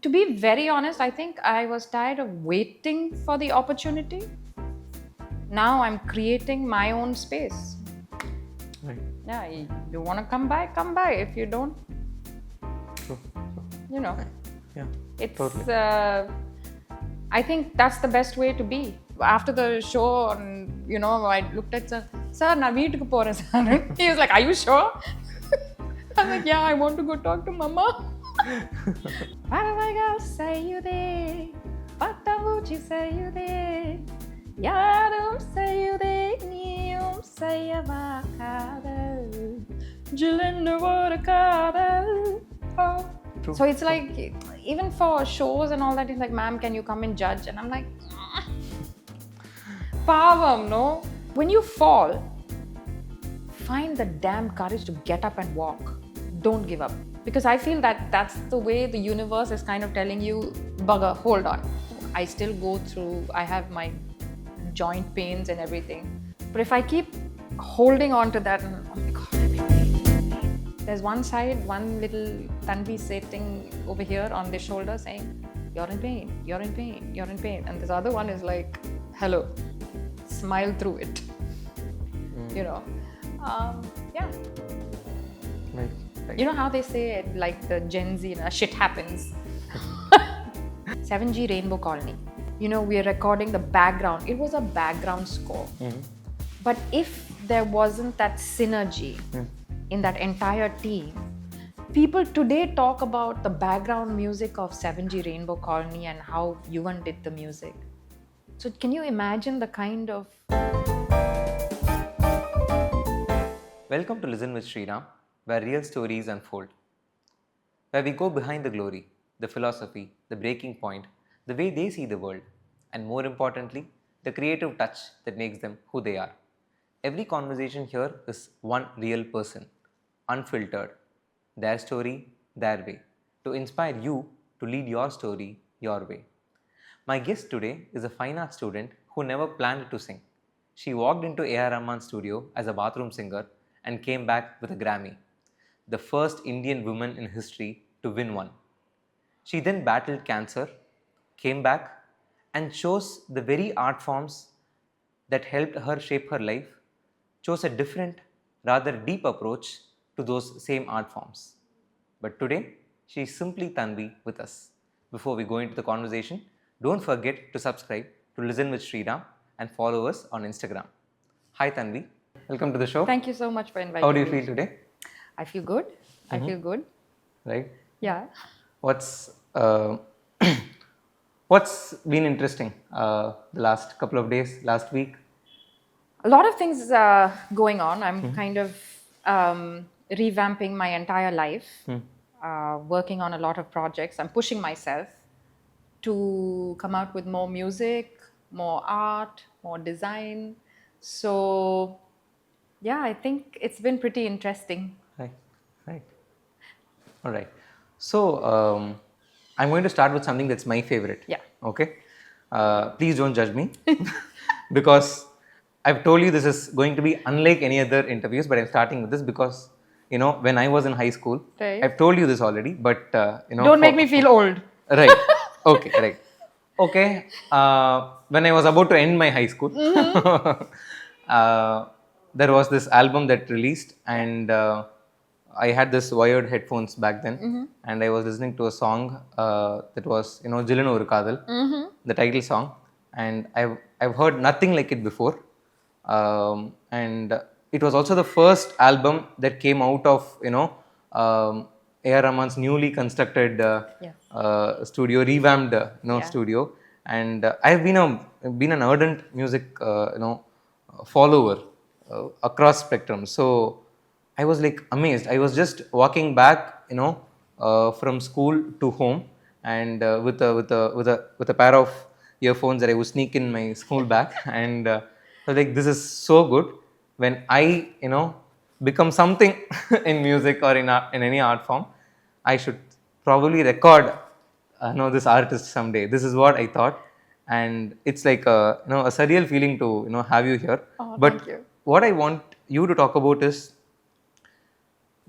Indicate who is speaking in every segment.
Speaker 1: To be very honest, I think I was tired of waiting for the opportunity. Now I'm creating my own space.
Speaker 2: Right.
Speaker 1: Yeah, you want to come by, come by. If you don't,
Speaker 2: True.
Speaker 1: you know,
Speaker 2: Yeah.
Speaker 1: it's.
Speaker 2: Totally.
Speaker 1: I think that's the best way to be. After the show, I looked at sir, na veetukku poren sir. He was like, "Are you sure?" I was like, "Yeah, I want to go talk to mama." Paravagal sayude, pattavuchi sayude, yarum sayude, neeyum sayava kaadal, jilinnu oru kaadal. Oh.
Speaker 2: True.
Speaker 1: So it's like, even for shows and all that, it's like, ma'am, can you come and judge? And I'm like, pavam, no? When you fall, find the damn courage to get up and walk. Don't give up. Because I feel that that's the way the universe is kind of telling you, bugger, hold on. I still go through, I have my joint pains and everything. But if I keep holding on to that, oh my God, there's one side, one little Tanvi sitting over here on the shoulder saying, you're in pain, you're in pain, you're in pain. And this other one is like, hello, smile through it. You know, yeah.
Speaker 2: Right.
Speaker 1: You know how they say it, like the Gen Z, shit happens. 7G Rainbow Colony. You know, we are recording the background. It was a background score. But if there wasn't that synergy in that entire team, people today talk about the background music of 7G Rainbow Colony and how Yuvan did the music. So can you imagine the kind of...
Speaker 2: Welcome to Listen with Sriram, where real stories unfold. Where we go behind the glory, the philosophy, the breaking point, the way they see the world, and more importantly, the creative touch that makes them who they are. Every conversation here is one real person, unfiltered, their story, their way, to inspire you to lead your story your way. My guest today is a fine art student who never planned to sing. She walked into AR Rahman's studio as a bathroom singer and came back with a Grammy, the first Indian woman in history to win one. She then battled cancer, came back, and chose the very art forms that helped her shape her life, chose a different, rather deep approach to those same art forms. But today, she is simply Tanvi with us. Before we go into the conversation, don't forget to subscribe to Listen with Sriram and follow us on Instagram. Hi Tanvi, welcome to the show.
Speaker 1: Thank you so much for inviting me.
Speaker 2: How do you feel today?
Speaker 1: I feel good. I feel good.
Speaker 2: Right?
Speaker 1: Yeah.
Speaker 2: What's what's been interesting the last couple of days, last week?
Speaker 1: A lot of things going on. I'm kind of revamping my entire life, working on a lot of projects. I'm pushing myself to come out with more music, more art, more design. So, yeah, I think it's been pretty interesting.
Speaker 2: Right. All right. So I'm going to start with something that's my favorite.
Speaker 1: Yeah.
Speaker 2: Okay. Please don't judge me because I've told you this is going to be unlike any other interviews, but I'm starting with this because when I was in high school,
Speaker 1: Right.
Speaker 2: I've told you this already, but
Speaker 1: Don't make me feel old.
Speaker 2: Right. Okay. Right. Okay. When I was about to end my high school, there was this album that released, and I had this wired headphones back then, and I was listening to a song that was Jilan Oru Kaadal, the title song, and I've heard nothing like it before, and it was also the first album that came out of AR Rahman's newly constructed studio, revamped studio, and I've been an ardent music follower across spectrum. So I was like amazed. I was just walking back, from school to home, and with a pair of earphones that I would sneak in my school bag, and I was like, this is so good. When I become something in music or in any art form, I should probably record this artist someday. This is what I thought, and it's like a surreal feeling to have you here.
Speaker 1: Oh,
Speaker 2: but
Speaker 1: thank you.
Speaker 2: What I want you to talk about is,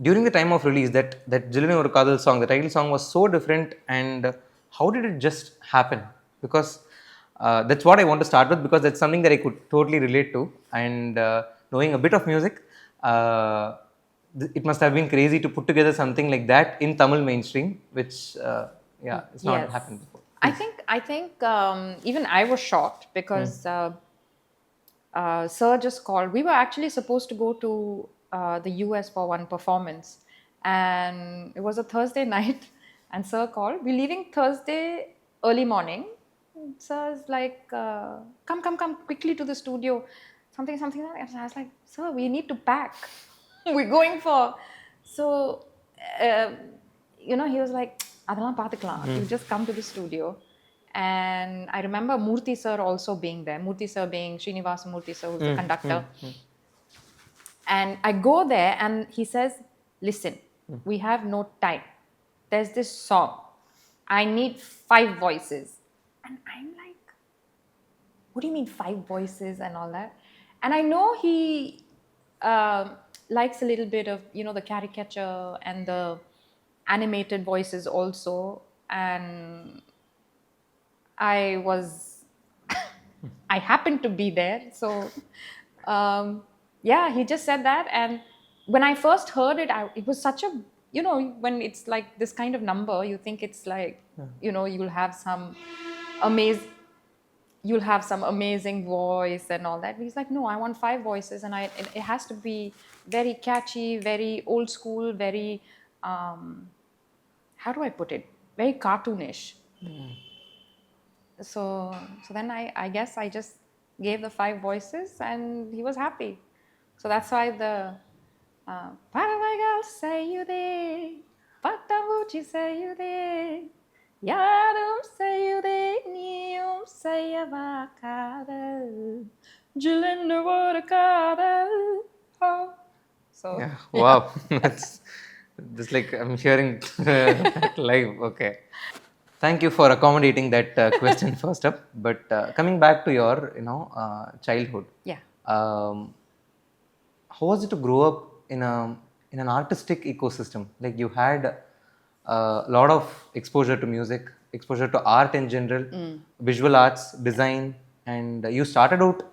Speaker 2: during the time of release, that Jilane Oru Kaadal song, the title song was so different, and how did it just happen? Because that's what I want to start with, because that's something that I could totally relate to. And knowing a bit of music, it must have been crazy to put together something like that in Tamil mainstream, which it's not
Speaker 1: Yes.
Speaker 2: happened before.
Speaker 1: I think even I was shocked because Sir just called. We were actually supposed to go to the US for one performance, and it was a Thursday night. And Sir called. We're leaving Thursday early morning. Sir's like, come quickly to the studio. Something, something. And I was like, Sir, we need to pack. We're going for. So, uh, he was like, அதெல்லாம் பார்த்துக்கலாம். You just come to the studio. And I remember Murthy sir also being there. Murthy sir being Srinivasa Murthy sir, who's the conductor. And I go there and he says, listen, we have no time. There's this song. I need 5 voices. And I'm like, what do you mean 5 voices and all that? And I know he likes a little bit of, the caricature and the animated voices also. And I happened to be there. So, he just said that. And when I first heard it, it was such a, when it's like this kind of number, you think it's like, you'll have some amazing voice and all that. But he's like, no, I want 5 voices, and it has to be very catchy, very old school, very, how do I put it? Very cartoonish. So then I guess I just gave the 5 voices and he was happy. So that's why the Paravaigal sayude, Patavuchi sayude, Yarum sayude, Niyum sayavakadal, Jilinavadakadal. So
Speaker 2: Yeah. Wow. That's just like I'm hearing that live. Okay. Thank you for accommodating that question first up. But coming back to your, childhood.
Speaker 1: Yeah.
Speaker 2: How was it to grow up in an artistic ecosystem? Like, you had a lot of exposure to music, exposure to art in general, visual arts, design, and you started out,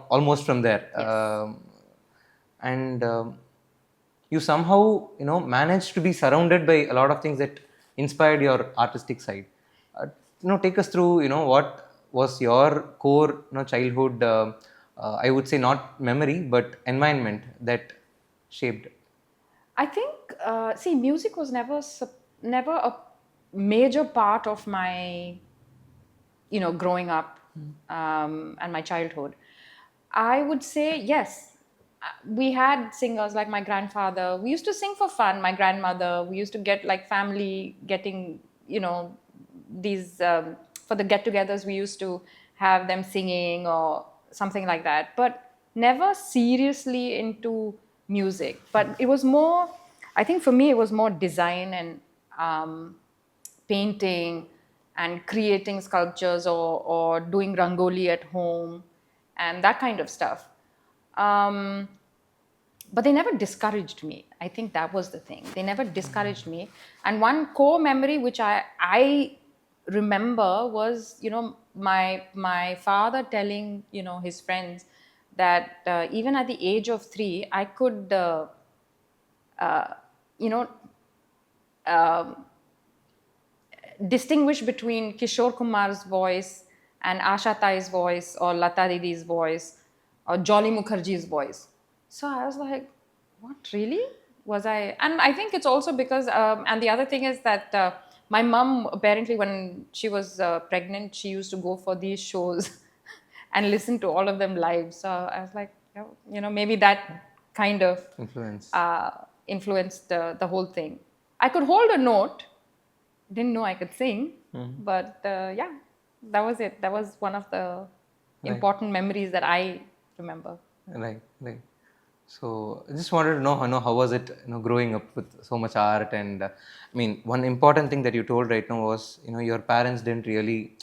Speaker 2: almost from there.
Speaker 1: Yes.
Speaker 2: And you somehow, managed to be surrounded by a lot of things that inspired your artistic side. Take us through, what was your core, childhood, I would say not memory, but environment that shaped it.
Speaker 1: I think, music was never a major part of my, growing up and my childhood. I would say yes. We had singers like my grandfather. We used to sing for fun. My grandmother. We used to get like family getting, these for the get-togethers. We used to have them singing or something like that. But never seriously into music. But it was more. I think for me it was more design and painting and creating sculptures or doing rangoli at home and that kind of stuff. But they never discouraged me. I think that was the thing. They never discouraged me. And one core memory which I remember was, my father telling, his friends that even at the age of 3, I could, distinguish between Kishore Kumar's voice and Asha Tai's voice or Lata Didi's voice or Jolly Mukherjee's voice. So I was like, what, really? Was I? And I think it's also because, and the other thing is that my mom, apparently when she was pregnant, she used to go for these shows and listen to all of them live. So I was like, maybe that kind of influenced the whole thing. I could hold a note. Didn't know I could sing, but that was it. That was one of the important memories that I remember.
Speaker 2: Right. So I just wanted to know, how was it, growing up with so much art? And one important thing that you told right now was, your parents didn't really,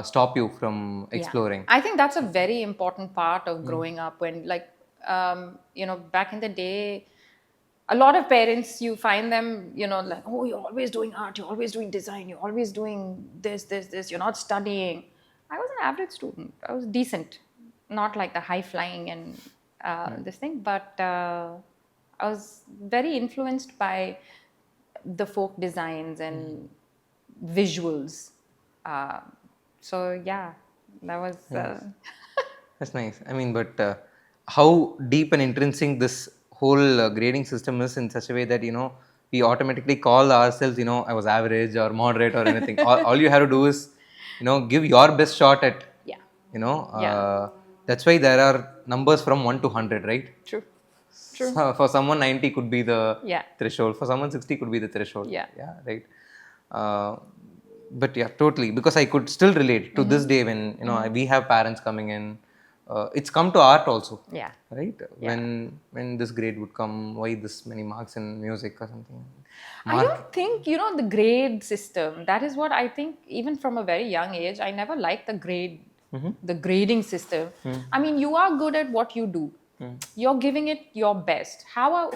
Speaker 2: stop you from exploring.
Speaker 1: I think that's a very important part of growing up. When, like, back in the day, a lot of parents, you find them, like, oh, you're always doing art, you're always doing design, you're always doing this, you're not studying. I was an average student. I was decent, not like the high flying and this thing, but I was very influenced by the folk designs and visuals. Uh, so yeah, that was.
Speaker 2: That's nice. I mean, but how deep and intrinsic this whole grading system is in such a way that, we automatically call ourselves, I was average or moderate or anything. All you have to do is, give your best shot at,
Speaker 1: Yeah.
Speaker 2: that's why there are numbers from 1 to 100, right?
Speaker 1: True.
Speaker 2: So for someone, 90 could be the
Speaker 1: Yeah.
Speaker 2: threshold. For someone, 60 could be the threshold.
Speaker 1: Yeah.
Speaker 2: Yeah, right. But yeah, totally. Because I could still relate to this day when, we have parents coming in. It's come to art also.
Speaker 1: Yeah.
Speaker 2: Right? When this grade would come, why this many marks in music or something?
Speaker 1: I don't think, the grade system, that is what I think, even from a very young age, I never liked the grading system. I mean, you are good at what you do. You're giving it your best.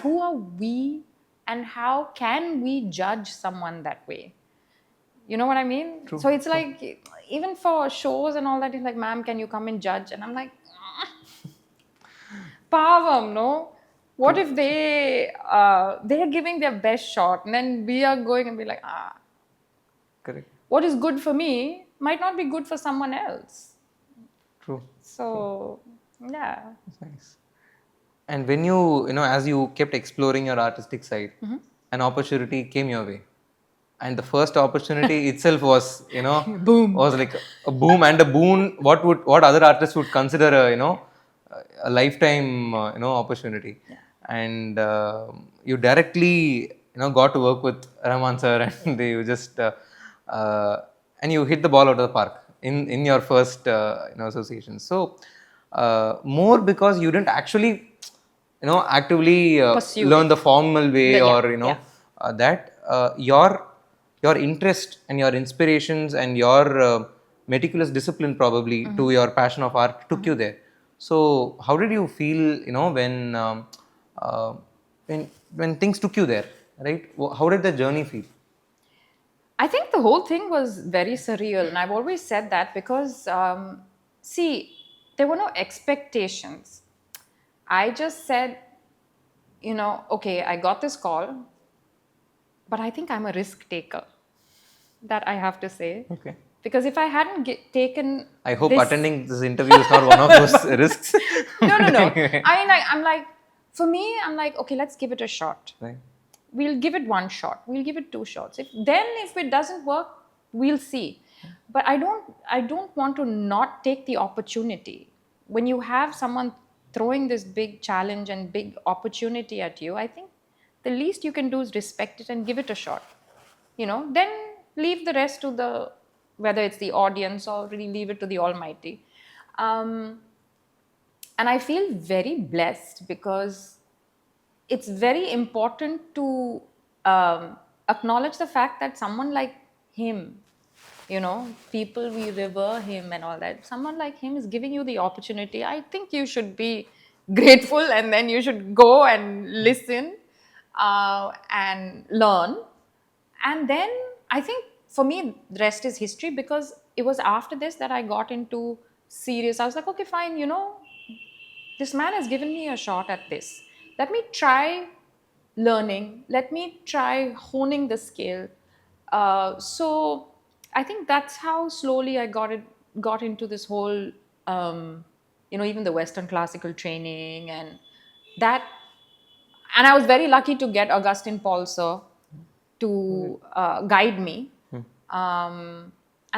Speaker 1: Who are we and how can we judge someone that way? You know what I mean?
Speaker 2: True.
Speaker 1: So it's like, even for shows and all that, it's like, ma'am, can you come and judge? And I'm like, pavam, no? What if they're giving their best shot and then we are going and be like,
Speaker 2: Correct.
Speaker 1: what is good for me might not be good for someone else.
Speaker 2: True.
Speaker 1: So, yeah.
Speaker 2: That's nice. And when you, as you kept exploring your artistic side, an opportunity came your way. And the first opportunity itself was,
Speaker 1: Boom.
Speaker 2: was like a boom and a boon. What other artists would consider a lifetime, opportunity.
Speaker 1: Yeah.
Speaker 2: And you directly, got to work with Rahman sir, and you just and you hit the ball out of the park in your first association. So more because you didn't actually actively learn the formal way that your interest and your inspirations and your meticulous discipline probably to your passion of art took you there. So how did you feel uh, when things took you there, right? How did the journey feel?
Speaker 1: I think the whole thing was very surreal, and I've always said that because, see, there were no expectations. I just said, okay, I got this call, but I think I'm a risk taker. That I have to say.
Speaker 2: Okay.
Speaker 1: Because if I hadn't taken,
Speaker 2: I hope attending this interview is not one of those risks.
Speaker 1: No.
Speaker 2: Anyway.
Speaker 1: I'm like, for me, I'm like, okay, let's give it a shot.
Speaker 2: Right.
Speaker 1: We'll give it one shot. We'll give it two shots. If it doesn't work, we'll see. But I don't want to not take the opportunity. When you have someone throwing this big challenge and big opportunity at you, I think the least you can do is respect it and give it a shot. Then leave the rest to whether it's the audience or really leave it to the Almighty. And I feel very blessed because it's very important to acknowledge the fact that someone like him, people, we revere him and all that. Someone like him is giving you the opportunity. I think you should be grateful and then you should go and listen and learn. And then I think for me, the rest is history because it was after this that I got into serious. I was like, okay, fine, this man has given me a shot at this. Let me try learning. Let me try honing the skill. So I think that's how slowly I got into this whole, even the Western classical training and that. And I was very lucky to get Augustine Paul sir to guide me. And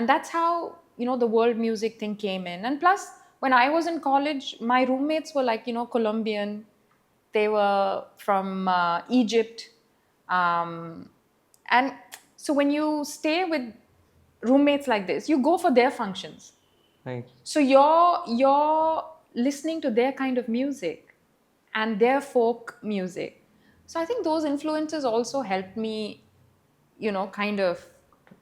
Speaker 1: that's how, the world music thing came in. And plus, when I was in college, my roommates were like, Colombian. They were from Egypt. And so when you stay with roommates like this, you go for their functions.
Speaker 2: Right.
Speaker 1: So you're listening to their kind of music and their folk music. So I think those influences also helped me, kind of.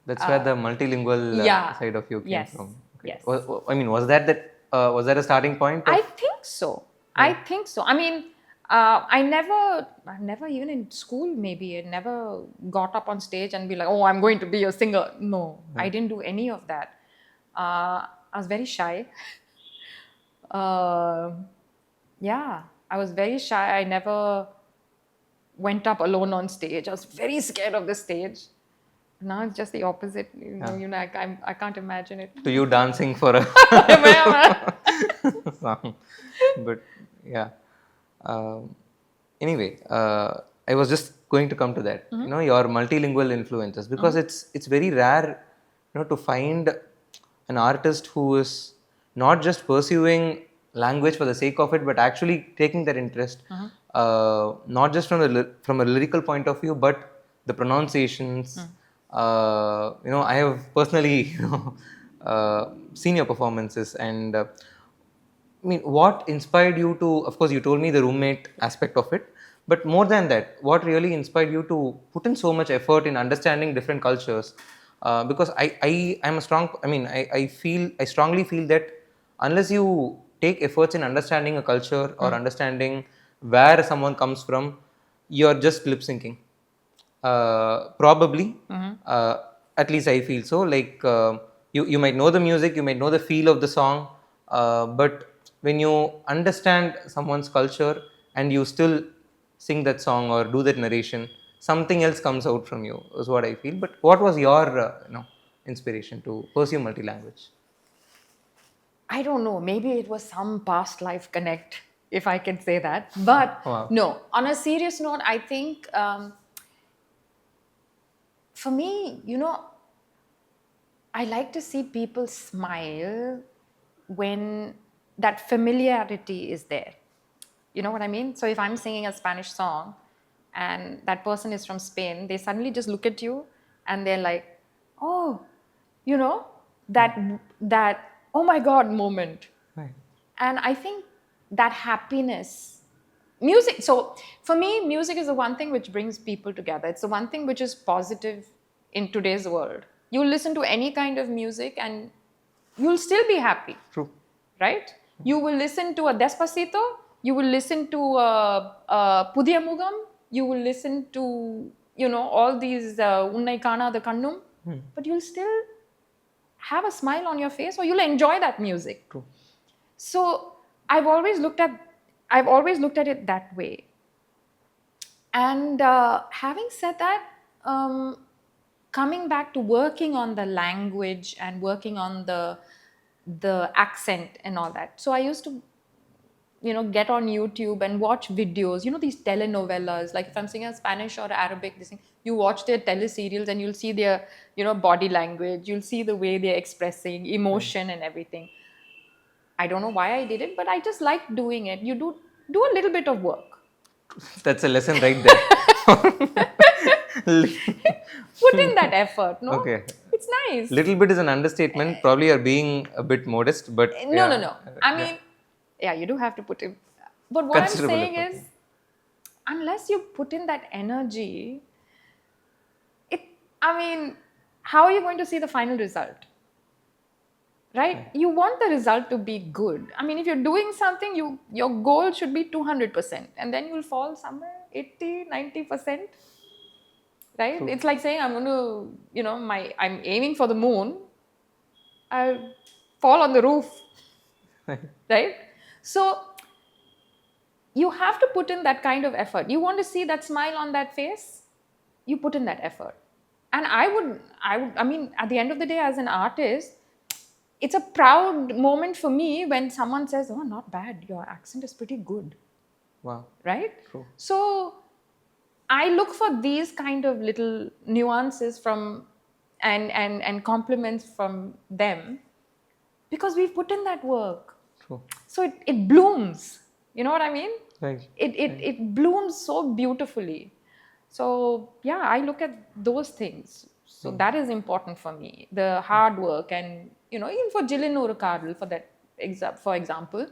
Speaker 2: That's where the multilingual side of you came from. Okay.
Speaker 1: Yes.
Speaker 2: Was that a starting point?
Speaker 1: I think so. I mean, I never even in school maybe, I never got up on stage and be like, oh, I'm going to be a singer. No, I didn't do any of that. I was very shy. Uh, yeah, I was very shy. I never went up alone on stage. I was very scared of the stage. Now it's just the opposite. I can't imagine it.
Speaker 2: To you dancing for a song. But yeah. Anyway, I was just going to come to that. Your multilingual influences, because it's very rare, to find an artist who is not just pursuing language for the sake of it, but actually taking that interest, not just from a lyrical point of view, but the pronunciations. I have personally, seen your performances, and I mean, what inspired you to, of course, you told me the roommate aspect of it, but more than that, what really inspired you to put in so much effort in understanding different cultures? Because I'm a strong, I strongly feel that unless you take efforts in understanding a culture or understanding where someone comes from, you're just lip syncing. Probably, at least I feel so. Like, you might know the music, you might know the feel of the song, but when you understand someone's culture and you still sing that song or do that narration, something else comes out from you, is what I feel. But what was your inspiration to pursue multi-language?
Speaker 1: I don't know. Maybe it was some past life connect, if I can say that. But
Speaker 2: Wow.
Speaker 1: no, on a serious note, I think for me, I like to see people smile when that familiarity is there. You know what I mean? So if I'm singing a Spanish song and that person is from Spain, they suddenly just look at you and they're like, oh, you know, that oh my God moment.
Speaker 2: Right.
Speaker 1: And I think that happiness, music. So for me, music is the one thing which brings people together. It's the one thing which is positive in today's world. You listen to any kind of music and you'll still be happy.
Speaker 2: True.
Speaker 1: Right? You will listen to a Despacito, you will listen to a Pudhiya Mugam, you will listen to, all these Unnai Kana the Kannum, but you'll still have a smile on your face or you'll enjoy that music.
Speaker 2: True.
Speaker 1: So I've always looked at it that way. And having said that, coming back to working on the language and working on the accent and all that. So I used to, get on YouTube and watch videos, these telenovelas, like if I'm singing Spanish or Arabic, this thing, you watch their teleserials and you'll see their, body language, you'll see the way they're expressing emotion and everything. I don't know why I did it, but I just like doing it. You do a little bit of work.
Speaker 2: That's a lesson right there.
Speaker 1: Put in that effort, no?
Speaker 2: Okay.
Speaker 1: It's nice.
Speaker 2: Little bit is an understatement. Probably you're being a bit modest, but
Speaker 1: No. I mean, you do have to put in. But what I'm saying is, unless you put in that energy, how are you going to see the final result? Right? You want the result to be good. I mean, if you're doing something, your goal should be 200%, and then you'll fall somewhere 80, 90%. Right? True. It's like saying I'm going to, I'm aiming for the moon. I'll fall on the roof. Right? So you have to put in that kind of effort. You want to see that smile on that face, you put in that effort. And I mean, at the end of the day, as an artist, it's a proud moment for me when someone says, oh, not bad, your accent is pretty good.
Speaker 2: Wow.
Speaker 1: Right?
Speaker 2: True.
Speaker 1: So I look for these kind of little nuances from and compliments from them because we've put in that work.
Speaker 2: True.
Speaker 1: So it blooms. You know what I mean?
Speaker 2: Right.
Speaker 1: It blooms so beautifully. So yeah, I look at those things. So that is important for me. The hard work and, even for Jillin or Karl, for example,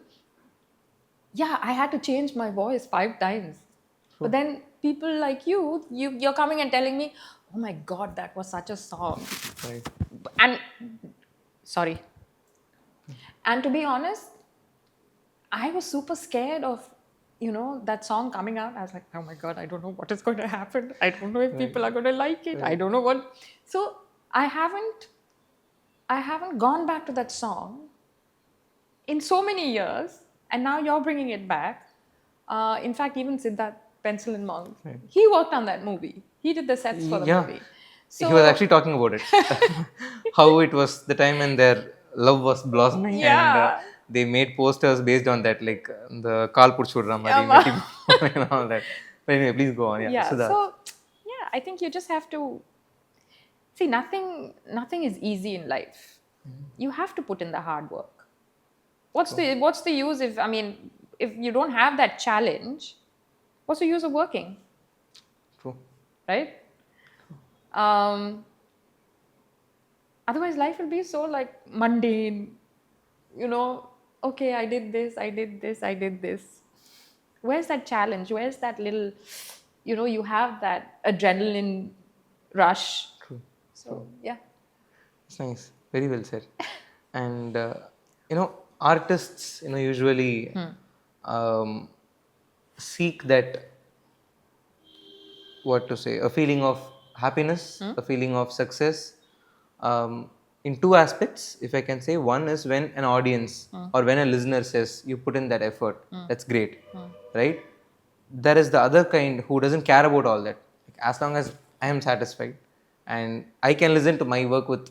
Speaker 1: I had to change my voice 5 times. Sure. But then people like you're coming and telling me, oh my God, that was such a song.
Speaker 2: Right.
Speaker 1: And, sorry. And to be honest, I was super scared of, that song coming out, I was like, oh my God, I don't know what is going to happen. I don't know if people are going to like it. I don't know what. So I haven't gone back to that song in so many years, and now you're bringing it back. In fact, even Siddharth Pencil and Monk, he worked on that movie. He did the sets for the
Speaker 2: Yeah.
Speaker 1: movie.
Speaker 2: He was
Speaker 1: So
Speaker 2: actually talking about it. How it was the time when their love was blossoming, and
Speaker 1: yeah,
Speaker 2: they made posters based on that, like the Kal Purchudra Mari,
Speaker 1: um,
Speaker 2: and all that. But anyway, please go on. Yeah,
Speaker 1: yeah.
Speaker 2: Siddharth.
Speaker 1: So yeah, I think you just have to see, nothing is easy in life. You have to put in the hard work. What's the use if you don't have that challenge, what's the use of working,
Speaker 2: True.
Speaker 1: right? Um, Otherwise life will be so like mundane, okay, I did this, I did this, I did this. Where's that challenge? Where's that little, you have that adrenaline rush.
Speaker 2: True.
Speaker 1: So yeah.
Speaker 2: It's nice. Very well said. And artists, usually um, seek that, what to say, a feeling of happiness, a feeling of success, in two aspects, if I can say. One is when an audience or when a listener says you put in that effort, that's great, right? There is the other kind who doesn't care about all that. Like, as long as I am satisfied and I can listen to my work with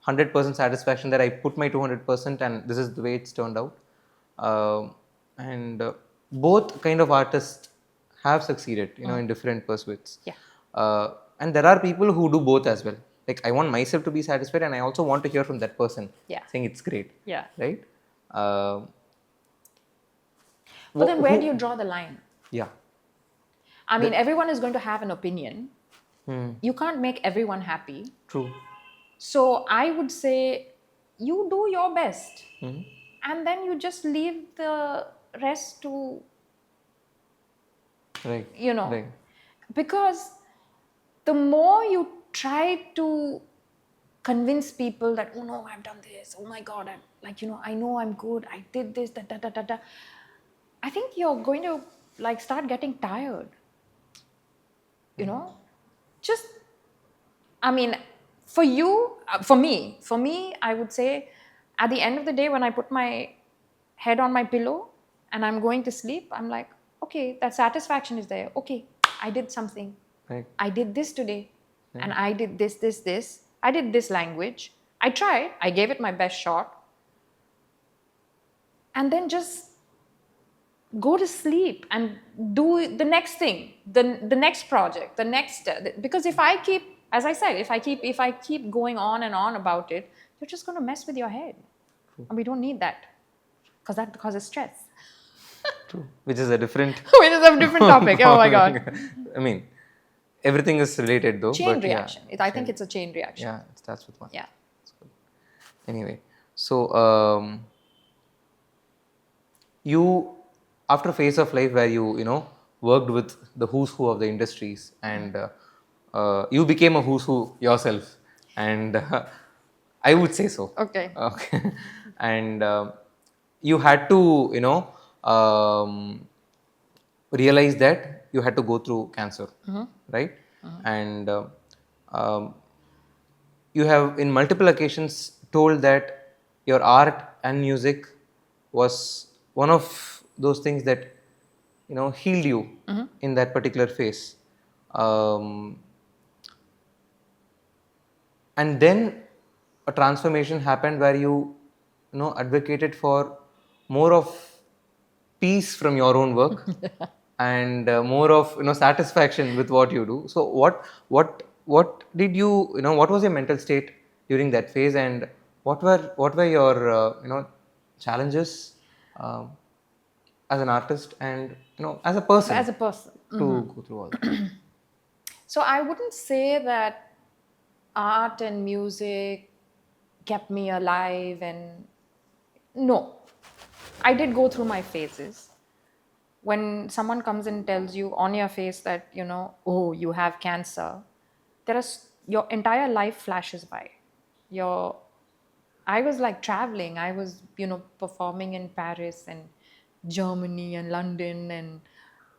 Speaker 2: 100% satisfaction, that I put my 200% and this is the way it's turned out. And both kind of artists have succeeded, in different pursuits.
Speaker 1: Yeah.
Speaker 2: And there are people who do both as well. Like, I want myself to be satisfied, and I also want to hear from that person saying it's great.
Speaker 1: Yeah.
Speaker 2: Right?
Speaker 1: But then where do you draw the line?
Speaker 2: Yeah.
Speaker 1: Everyone is going to have an opinion. You can't make everyone happy.
Speaker 2: True.
Speaker 1: So I would say you do your best, and then you just leave the rest to,
Speaker 2: Right. Right.
Speaker 1: because the more you try to convince people that, oh no, I've done this, oh my God, I know I'm good, I did this, da da da da da, I think you're going to start getting tired. Just, for you, for me, I would say at the end of the day, when I put my head on my pillow and I'm going to sleep, I'm like, okay, that satisfaction is there. Okay, I did something.
Speaker 2: Right.
Speaker 1: I did this today, and I did this. I did this language. I tried. I gave it my best shot. And then just go to sleep and do the next thing, the next project, the next. Because if I keep, as I said, if I keep going on and on about it, you're just going to mess with your head, and we don't need that, because that causes stress.
Speaker 2: True. Which is a different.
Speaker 1: Which is a different topic. Oh my God.
Speaker 2: Everything is related though.
Speaker 1: Chain
Speaker 2: but
Speaker 1: reaction.
Speaker 2: Yeah,
Speaker 1: I think it's a chain reaction.
Speaker 2: Yeah, it starts with one.
Speaker 1: Yeah.
Speaker 2: Anyway, so you, after a phase of life where you worked with the who's who of the industries, and you became a who's who yourself, and I would say so.
Speaker 1: Okay.
Speaker 2: And you had to realize that you had to go through cancer, right? And you have in multiple occasions told that your art and music was one of those things that healed you in that particular phase. And then a transformation happened where you advocated for more of peace from your own work and more of satisfaction with what you do. So what did you what was your mental state during that phase, and what were your challenges as an artist and as a person to go through all that?
Speaker 1: So I wouldn't say that art and music kept me alive, and no, I did go through my phases. When someone comes and tells you on your face that, oh, you have cancer, your entire life flashes by. I was like traveling. I was, performing in Paris, and Germany and London and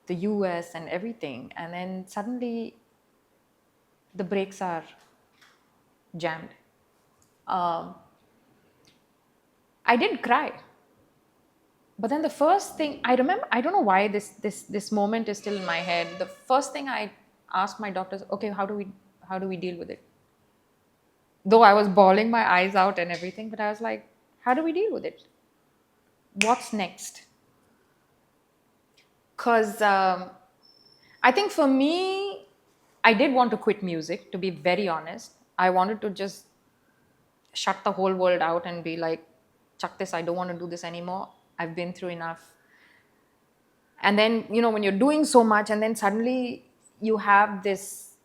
Speaker 1: the US and everything. And then suddenly the brakes are jammed. Um, I did cry. But then the first thing I remember, I don't know why this moment is still in my head. The first thing I asked my doctors, okay, how do we deal with it? Though I was bawling my eyes out and everything, but I was like, how do we deal with it? What's next? Because I think for me, I did want to quit music, to be very honest. I wanted to just shut the whole world out and be like, chuck this, I don't want to do this anymore. I've been through enough. And then, when you're doing so much and then suddenly you have this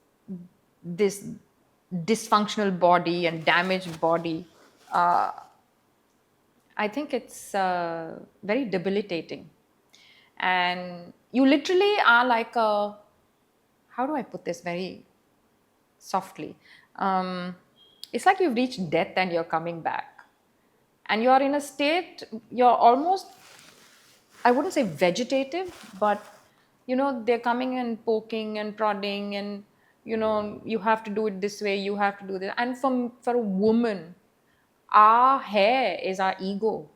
Speaker 1: dysfunctional body and damaged body, I think it's very debilitating. And you literally are like how do I put this very softly? It's like you've reached death and you're coming back. And you're in a state, you're almost, I wouldn't say vegetative, but they're coming and poking and prodding and you have to do it this way, you have to do this. And for a woman, our hair is our ego.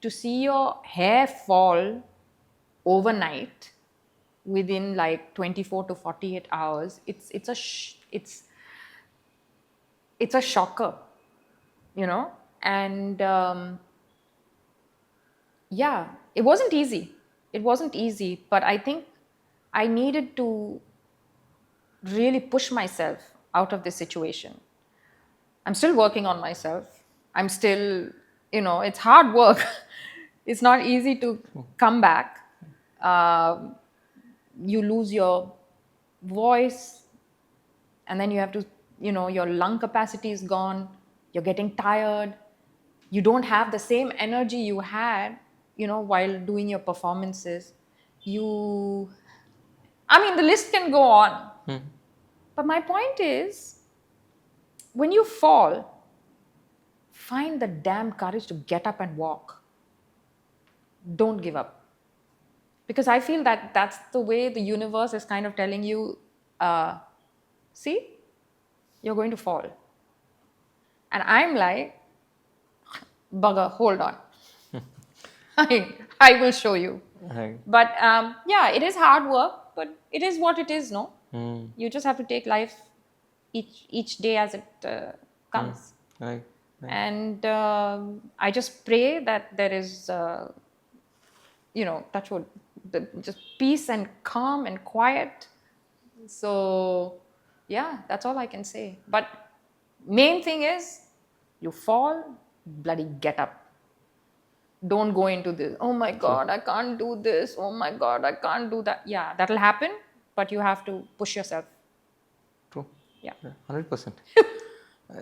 Speaker 1: To see your hair fall overnight within like 24 to 48 hours, it's a shocker, and yeah, it wasn't easy, but I think I needed to really push myself out of this situation. I'm still working on myself. I'm still, it's hard work. It's not easy to come back. You lose your voice, and then you have to, your lung capacity is gone. You're getting tired. You don't have the same energy you had, while doing your performances. The list can go on. But my point is, when you fall, find the damn courage to get up and walk. Don't give up. Because I feel that that's the way the universe is kind of telling you, see, you're going to fall. And I'm like, bugger, hold on. I will show you.
Speaker 2: Right.
Speaker 1: But yeah, it is hard work, but it is what it is, no? You just have to take life each day as it comes.
Speaker 2: Right.
Speaker 1: And I just pray that there is, touch wood, just peace and calm and quiet. So, yeah, that's all I can say. But main thing is, you fall, bloody get up. Don't go into this, oh my God, I can't do this. Oh my God, I can't do that. Yeah, that'll happen, but you have to push yourself.
Speaker 2: True.
Speaker 1: Yeah.
Speaker 2: 100%.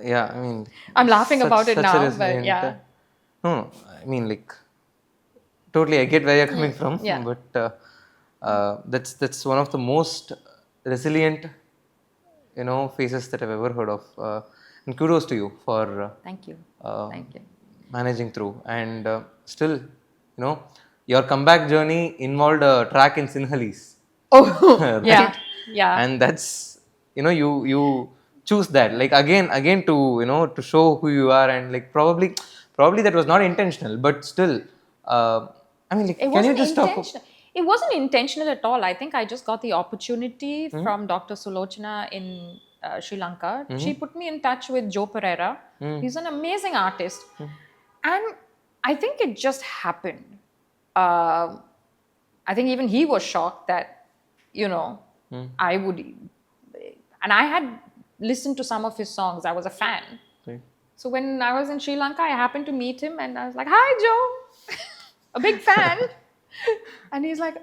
Speaker 2: Yeah, I mean,
Speaker 1: I'm laughing about it
Speaker 2: such a
Speaker 1: now, but
Speaker 2: resilient,
Speaker 1: yeah.
Speaker 2: No, I mean, like, totally, I get where you're coming from,
Speaker 1: Yeah.
Speaker 2: but that's one of the most resilient, faces that I've ever heard of. And kudos to you for
Speaker 1: Thank you. Thank you.
Speaker 2: managing through. And still, your comeback journey involved a track in Sinhalese.
Speaker 1: Oh,
Speaker 2: Right?
Speaker 1: yeah. Yeah.
Speaker 2: And that's, you choose that, like, again to, to show who you are, and like probably that was not intentional, but still, I mean, like,
Speaker 1: It
Speaker 2: can you
Speaker 1: wasn't
Speaker 2: just talk?
Speaker 1: intentional. It wasn't intentional at all. I think I just got the opportunity from Dr. Sulochana in Sri Lanka. She put me in touch with Joe Pereira. He's an amazing artist. And I think it just happened. I think even he was shocked that, I would. And I had listened to some of his songs. I was a fan.
Speaker 2: Right.
Speaker 1: So when I was in Sri Lanka, I happened to meet him and I was like, hi, Joe. A big fan. And he's like,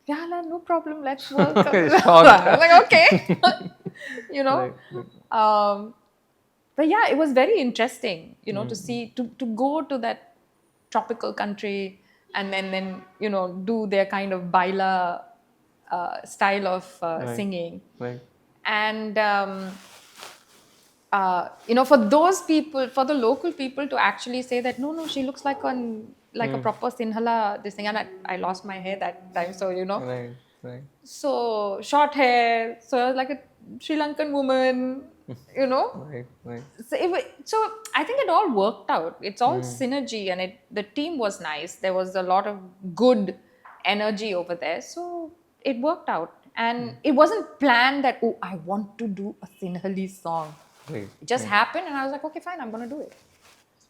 Speaker 1: yeah, no problem, let's work. I was like, okay.
Speaker 2: Right.
Speaker 1: But yeah, it was very interesting, to see, to go to that tropical country and then do their kind of baila style of singing.
Speaker 2: Right.
Speaker 1: And for those people, for the local people to actually say that no, she looks like like a proper Sinhala this thing, and I lost my hair that time, so
Speaker 2: Right, right.
Speaker 1: so short hair, so I was like a Sri Lankan woman,
Speaker 2: Right, right.
Speaker 1: So I think it all worked out. It's all synergy, and the team was nice. There was a lot of good energy over there, so it worked out. And it wasn't planned that I want to do a Sinhalese song.
Speaker 2: Right.
Speaker 1: It just happened, and I was like, okay, fine, I'm gonna do it.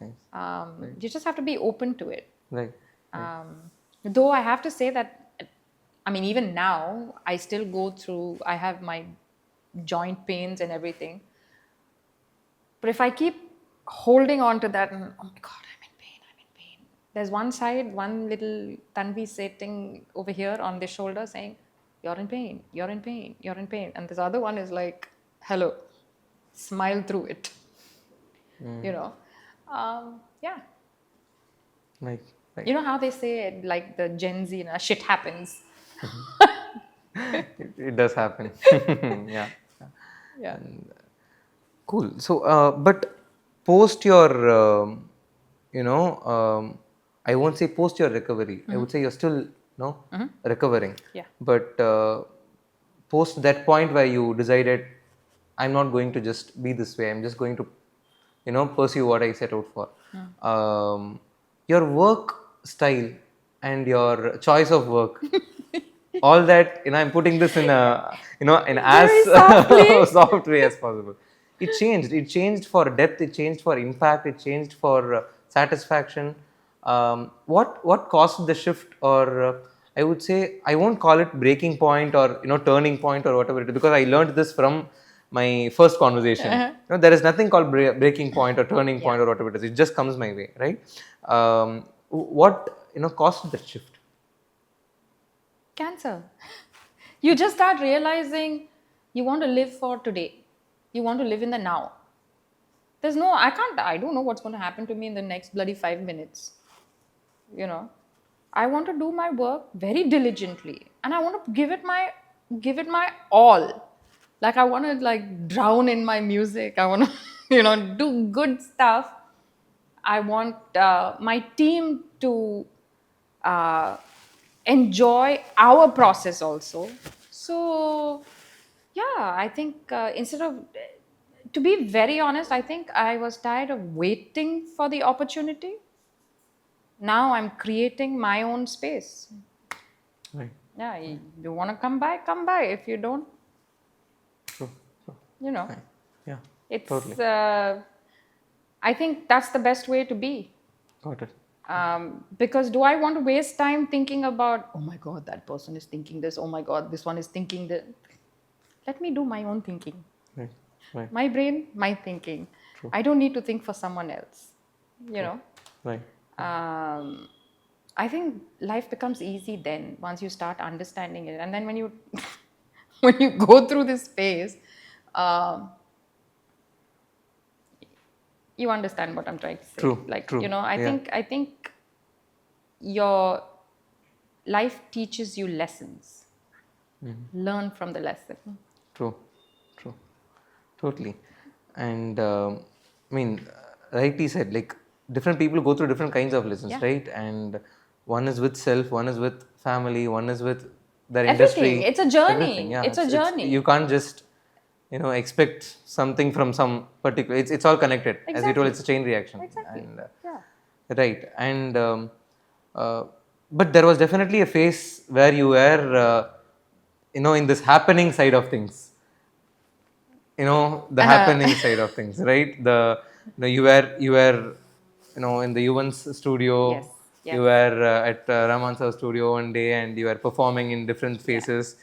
Speaker 2: Nice.
Speaker 1: You just have to be open to it.
Speaker 2: Right.
Speaker 1: Though I have to say that, I mean, even now, I still go through, I have my joint pains and everything. But if I keep holding on to that, and oh my God, I'm in pain. There's one side, one little Tanvi sitting over here on the shoulder saying, you're in pain. And this other one is like, hello, smile through it. Yeah.
Speaker 2: Right.
Speaker 1: You know how they say it, like the Gen Z, shit happens.
Speaker 2: It does happen. Yeah.
Speaker 1: Yeah.
Speaker 2: Cool. So, but post your, I won't say post your recovery. I would say you're still, recovering.
Speaker 1: Yeah.
Speaker 2: But post that point where you decided, I'm not going to just be this way. I'm just going to, pursue what I set out for. Your work style and your choice of work. All that, I'm putting this in a, in as soft way as possible. It changed for depth, it changed for impact, it changed for satisfaction. What caused the shift, or I would say, I won't call it breaking point or, turning point or whatever it is, because I learned this from my first conversation. There is nothing called breaking point or turning point or whatever it is. It just comes my way, right? What, caused that shift?
Speaker 1: Cancer. You just start realizing you want to live for today. You want to live in the now. I don't know what's going to happen to me in the next bloody 5 minutes. I want to do my work very diligently, and I want to give it my all. Like I want to drown in my music. I want to, do good stuff. I want my team to enjoy our process also. So, yeah, I think to be very honest, I think I was tired of waiting for the opportunity. Now I'm creating my own space.
Speaker 2: Right.
Speaker 1: Yeah, you want to come by, come by. If you don't,
Speaker 2: True.
Speaker 1: Right.
Speaker 2: Yeah.
Speaker 1: It's.
Speaker 2: Totally.
Speaker 1: I think that's the best way to be.
Speaker 2: Got it.
Speaker 1: Because do I want to waste time thinking about, oh my God, that person is thinking this, oh my God, this one is thinking that. Let me do my own thinking.
Speaker 2: Right.
Speaker 1: My brain, my thinking.
Speaker 2: True.
Speaker 1: I don't need to think for someone else.
Speaker 2: Right.
Speaker 1: I think life becomes easy then, once you start understanding it. And then when you when you go through this phase, you understand what I'm trying to say.
Speaker 2: True.
Speaker 1: I think your life teaches you lessons. Learn from the lesson.
Speaker 2: True. Totally. And rightly said, like different people go through different kinds of lessons, right? And one is with self, one is with family, one is with their industry.
Speaker 1: It's a journey.
Speaker 2: Everything. Yeah,
Speaker 1: it's a journey.
Speaker 2: You can't just expect something from some particular. It's all connected.
Speaker 1: Exactly.
Speaker 2: As you told, it's a chain reaction.
Speaker 1: Exactly.
Speaker 2: And, right. And but there was definitely a phase where you were in this happening side of things. The happening side of things, right? You were in the UN's studio.
Speaker 1: Yes.
Speaker 2: You were at Rahman's studio one day, and you were performing in different phases.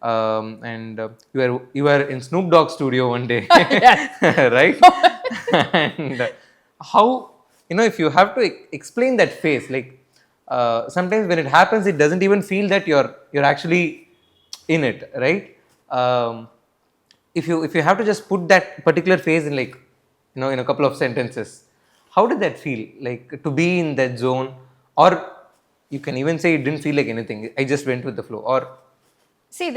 Speaker 2: And you were in Snoop Dogg's studio one day, right? And how, if you have to explain that phase, like sometimes when it happens, it doesn't even feel that you're actually in it, right? If you have to just put that particular phase in in a couple of sentences, how did that feel like to be in that zone? Or you can even say it didn't feel like anything. I just went with the flow. Or
Speaker 1: see,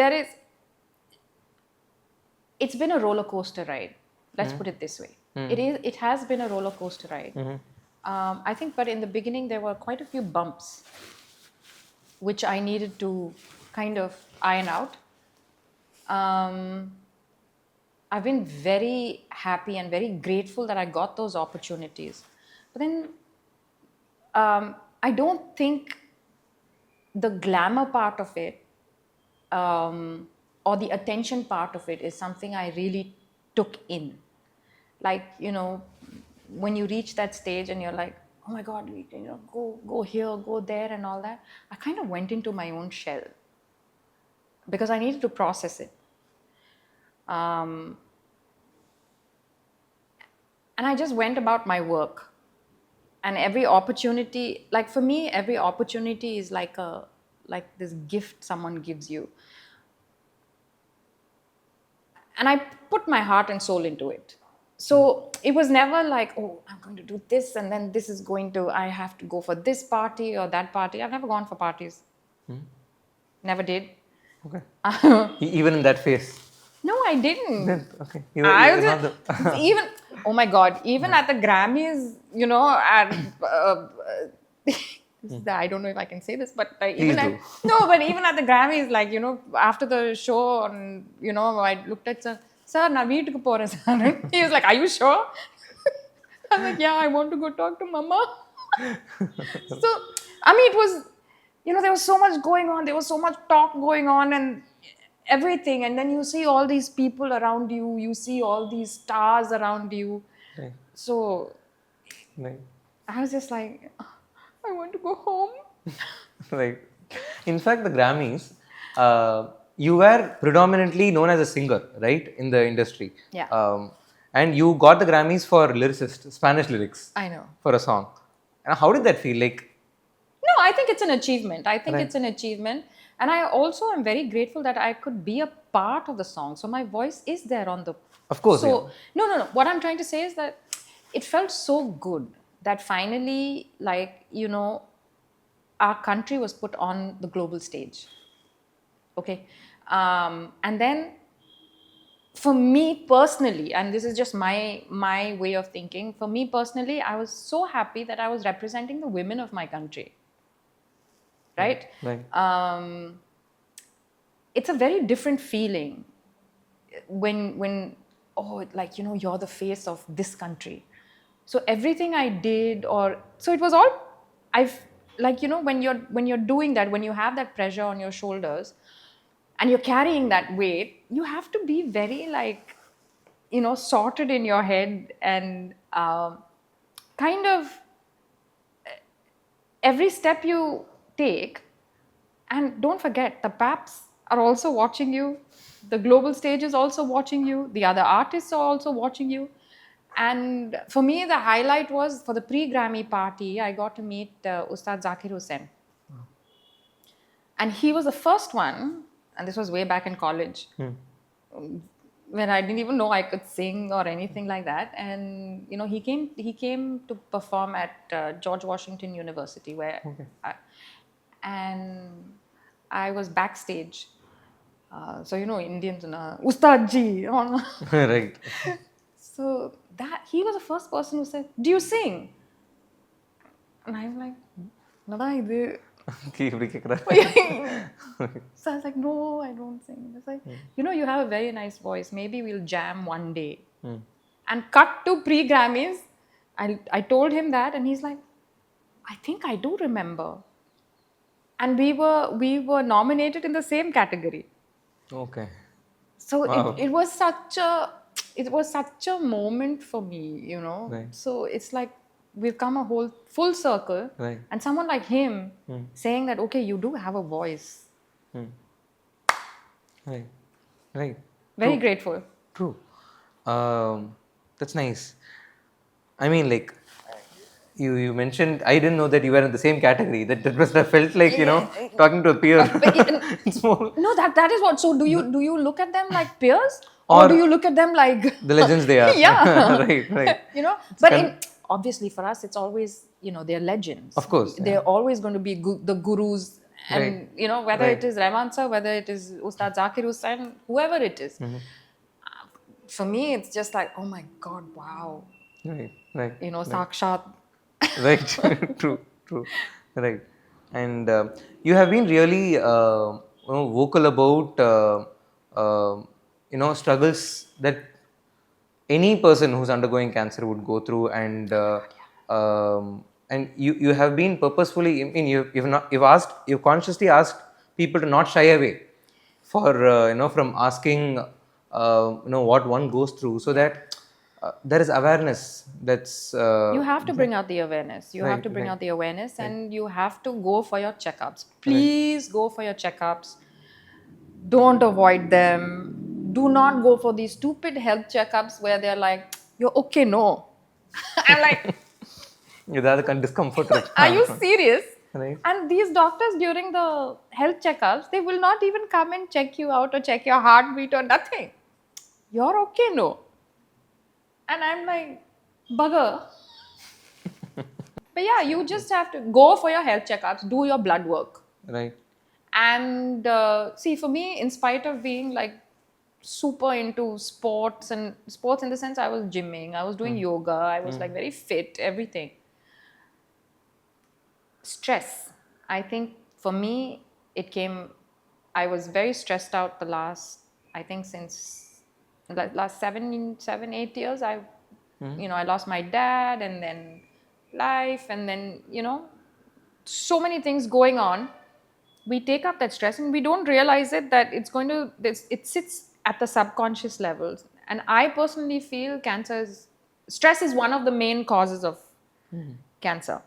Speaker 1: it's been a roller coaster ride. Let's put it this way. It has been a roller coaster ride. I think, but in the beginning, there were quite a few bumps which I needed to kind of iron out. Um, I've been very happy and very grateful that I got those opportunities. But then I don't think the glamour part of it or the attention part of it is something I really took in. Like, when you reach that stage and you're like, oh my God, go here, go there, and all that. I kind of went into my own shell because I needed to process it. And I just went about my work. And every opportunity, like for me, every opportunity is like this gift someone gives you. And I put my heart and soul into it. So it was never like, oh, I'm going to do this and then this is I have to go for this party or that party. I've never gone for parties. Never did.
Speaker 2: Okay. Even in that phase?
Speaker 1: No, I didn't.
Speaker 2: Okay.
Speaker 1: Even, oh my God, even at the Grammys, I don't know if I can say this, but but even at the Grammys, like, after the show, I looked at sir, na veetukku poren sir. He was like, are you sure? I was like, yeah, I want to go talk to mama. So, I mean, it was, there was so much going on. There was so much talk going on and everything. And then you see all these people around you. You see all these stars around you.
Speaker 2: Right.
Speaker 1: So,
Speaker 2: right.
Speaker 1: I was just like, I want to go home.
Speaker 2: Right. In fact, the Grammys, you were predominantly known as a singer, right, in the industry.
Speaker 1: Yeah.
Speaker 2: And you got the Grammys for lyricist, Spanish lyrics.
Speaker 1: I know.
Speaker 2: For a song. And how did that feel? Like?
Speaker 1: No, I think it's an achievement. I think
Speaker 2: Right.
Speaker 1: it's an achievement. And I also am very grateful that I could be a part of the song. So my voice is there on the...
Speaker 2: Of course.
Speaker 1: So, no. What I'm trying to say is that it felt so good that finally, like, our country was put on the global stage. Okay. And then for me personally, and this is just my way of thinking, for me personally, I was so happy that I was representing the women of my country. Right?
Speaker 2: Right.
Speaker 1: It's a very different feeling when you're the face of this country. So everything I did, so it was all, when you're doing that, when you have that pressure on your shoulders and you're carrying that weight, you have to be very sorted in your head and kind of every step you take. And don't forget, the paps are also watching you. The global stage is also watching you. The other artists are also watching you. And for me, the highlight was for the pre-Grammy party, I got to meet Ustad Zakir Hussain. Wow. And he was the first one, and this was way back in college, when I didn't even know I could sing or anything like that. And, he came to perform at George Washington University, where and I was backstage. So, Indians, Ustad ji.
Speaker 2: Right.
Speaker 1: So he was the first person who said, do you sing? And I'm like, nada idu. So I was like, no, I don't sing. It's like, you have a very nice voice. Maybe we'll jam one day. And cut to pre-Grammys. I told him that and he's like, I think I do remember. And we were nominated in the same category.
Speaker 2: Okay.
Speaker 1: So
Speaker 2: wow.
Speaker 1: it was such a moment for me,
Speaker 2: Right.
Speaker 1: So it's like we've come a whole full circle.
Speaker 2: Right.
Speaker 1: And someone like him saying that, okay, you do have a voice.
Speaker 2: Right. Right.
Speaker 1: Very grateful.
Speaker 2: True. That's nice. I mean, like, you mentioned, I didn't know that you were in the same category. That must have felt like, talking to a peer. It's more...
Speaker 1: No, that is what. So do you look at them like peers? Or do you look at them like...
Speaker 2: the legends they are.
Speaker 1: Yeah.
Speaker 2: Right.
Speaker 1: But obviously for us, it's always, they're legends.
Speaker 2: Of course.
Speaker 1: They're always going to be the gurus. And, whether it is Rahman sir, whether it is Ustad Zakir Hussain, whoever it is. For me, it's just like, oh my God, wow.
Speaker 2: Right.
Speaker 1: Sakshat.
Speaker 2: Right. True. True. Right. And you have been really vocal about struggles that any person who's undergoing cancer would go through, and you have been purposefully. I mean, you've consciously asked people to not shy away for from asking what one goes through, so that there is awareness. That's
Speaker 1: You have to bring out the awareness. You have
Speaker 2: right,
Speaker 1: to bring
Speaker 2: right,
Speaker 1: out the awareness, and you have to go for your checkups.
Speaker 2: right,
Speaker 1: Please go for your checkups. Don't avoid them. Do not go for these stupid health checkups where they're like, you're okay, no. I'm like,
Speaker 2: without the discomfort.
Speaker 1: are you serious?
Speaker 2: Right.
Speaker 1: And these doctors during the health checkups, they will not even come and check you out or check your heartbeat or nothing. You're okay, no. And I'm like, bugger. But yeah, you just have to go for your health checkups, do your blood work.
Speaker 2: Right.
Speaker 1: And see, for me, in spite of being like super into sports, and sports in the sense I was gymming, I was doing yoga, I was like very fit, everything. Stress. I think for me, it came, I was very stressed out the last, I think since the last 8 years, I lost my dad, and then life, and then, so many things going on. We take up that stress and we don't realize it, that it sits at the subconscious levels. And I personally feel stress is one of the main causes of cancer.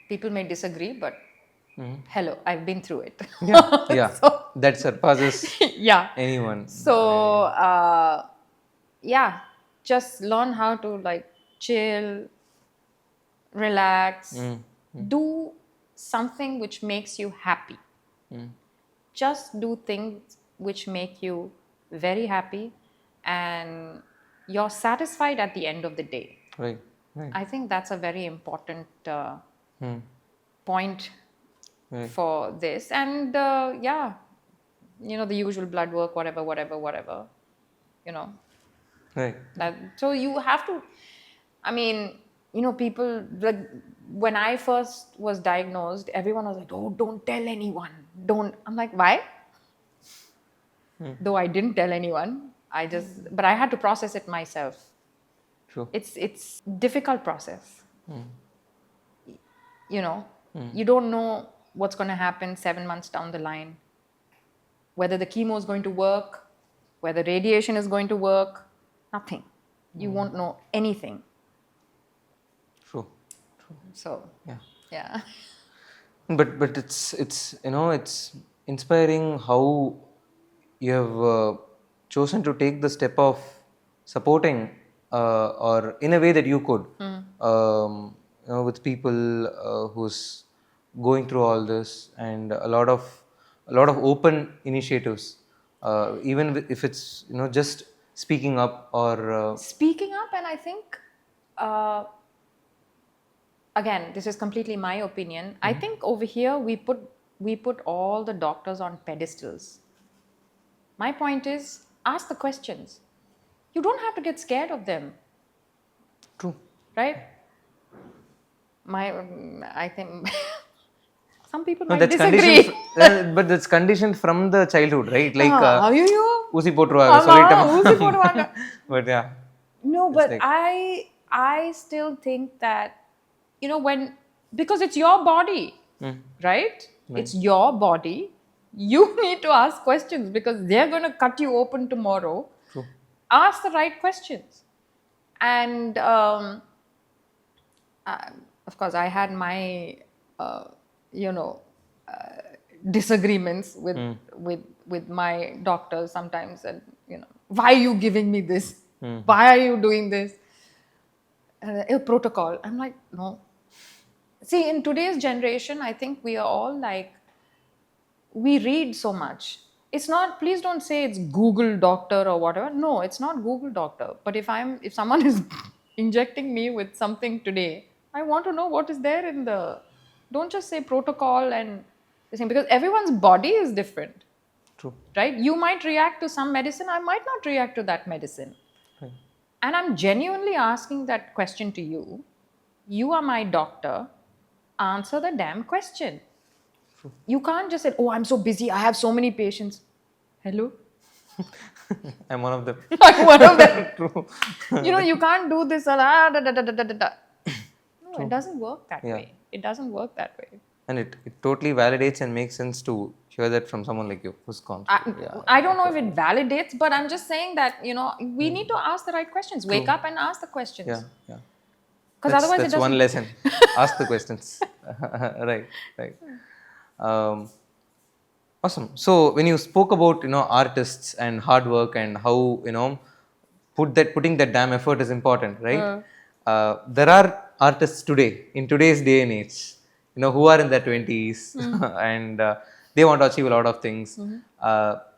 Speaker 1: People may disagree, but hello, I've been through it.
Speaker 2: Yeah.
Speaker 1: So,
Speaker 2: that surpasses
Speaker 1: yeah.
Speaker 2: anyone.
Speaker 1: So, yeah, just learn how to like chill, relax, do something which makes you happy. Just do things which make you very happy, and you're satisfied at the end of the day.
Speaker 2: Right. Right.
Speaker 1: I think that's a very important point
Speaker 2: Right.
Speaker 1: for this. And yeah, the usual blood work, whatever,
Speaker 2: Right.
Speaker 1: so you have to, I mean, people, like, when I first was diagnosed, everyone was like, oh, don't tell anyone. Don't. I'm like, why? Though I didn't tell anyone, but I had to process it myself.
Speaker 2: True.
Speaker 1: It's difficult process. You don't know what's going to happen 7 months down the line. Whether the chemo is going to work, whether radiation is going to work, nothing. You won't know anything.
Speaker 2: True.
Speaker 1: So, yeah.
Speaker 2: But it's inspiring how you have chosen to take the step of supporting or in a way that you could with people who's going through all this, and a lot of open initiatives, even if it's just speaking up or
Speaker 1: Speaking up, and I think again, this is completely my opinion. I think over here we put all the doctors on pedestals. My point is, ask the questions. You don't have to get scared of them.
Speaker 2: True.
Speaker 1: Right? I think some people
Speaker 2: No,
Speaker 1: might
Speaker 2: that's
Speaker 1: disagree.
Speaker 2: but that's conditioned from the childhood, right? Like
Speaker 1: ஐயோ
Speaker 2: ஊசி போட்டுருவாங்க சொல்லிட்டோம்.
Speaker 1: ஊசி போடுவாங்க.
Speaker 2: But yeah.
Speaker 1: No, but
Speaker 2: like-
Speaker 1: I still think that, because it's your body, right? It's your body. You need to ask questions, because they're going to cut you open tomorrow.
Speaker 2: True.
Speaker 1: Ask the right questions. And of course, I had my, disagreements with my doctors sometimes, and why are you giving me this? Why are you doing this? A protocol. I'm like, no. See, in today's generation, I think we are all like, we read so much. It's not, please don't say it's Google doctor or whatever. No, it's not Google doctor. But if someone is injecting me with something today, I want to know what is there in the, don't just say protocol and this thing, because everyone's body is different.
Speaker 2: True.
Speaker 1: Right? You might react to some medicine, I might not react to that medicine.
Speaker 2: Right.
Speaker 1: And I'm genuinely asking that question to you. You are my doctor. Answer the damn question. You can't just say, oh, I'm so busy. I have so many patients. Hello?
Speaker 2: I'm one of them.
Speaker 1: I'm one of them.
Speaker 2: True.
Speaker 1: You can't do this. Da, da, da, da, da, da, da. No,
Speaker 2: True.
Speaker 1: it doesn't work that
Speaker 2: Yeah.
Speaker 1: way. It doesn't work that way.
Speaker 2: And it totally validates and makes sense to hear that from someone like you who's confident.
Speaker 1: I don't know if it validates, but I'm just saying that, we need to ask the right questions. Wake up and ask the questions.
Speaker 2: Yeah.
Speaker 1: Because otherwise
Speaker 2: That's
Speaker 1: it doesn't.
Speaker 2: one lesson. Ask the questions. Right. Awesome. So when you spoke about artists and hard work and how putting that damn effort is important, right? There are artists today in today's day and age, who are in their 20s and they want to achieve a lot of things.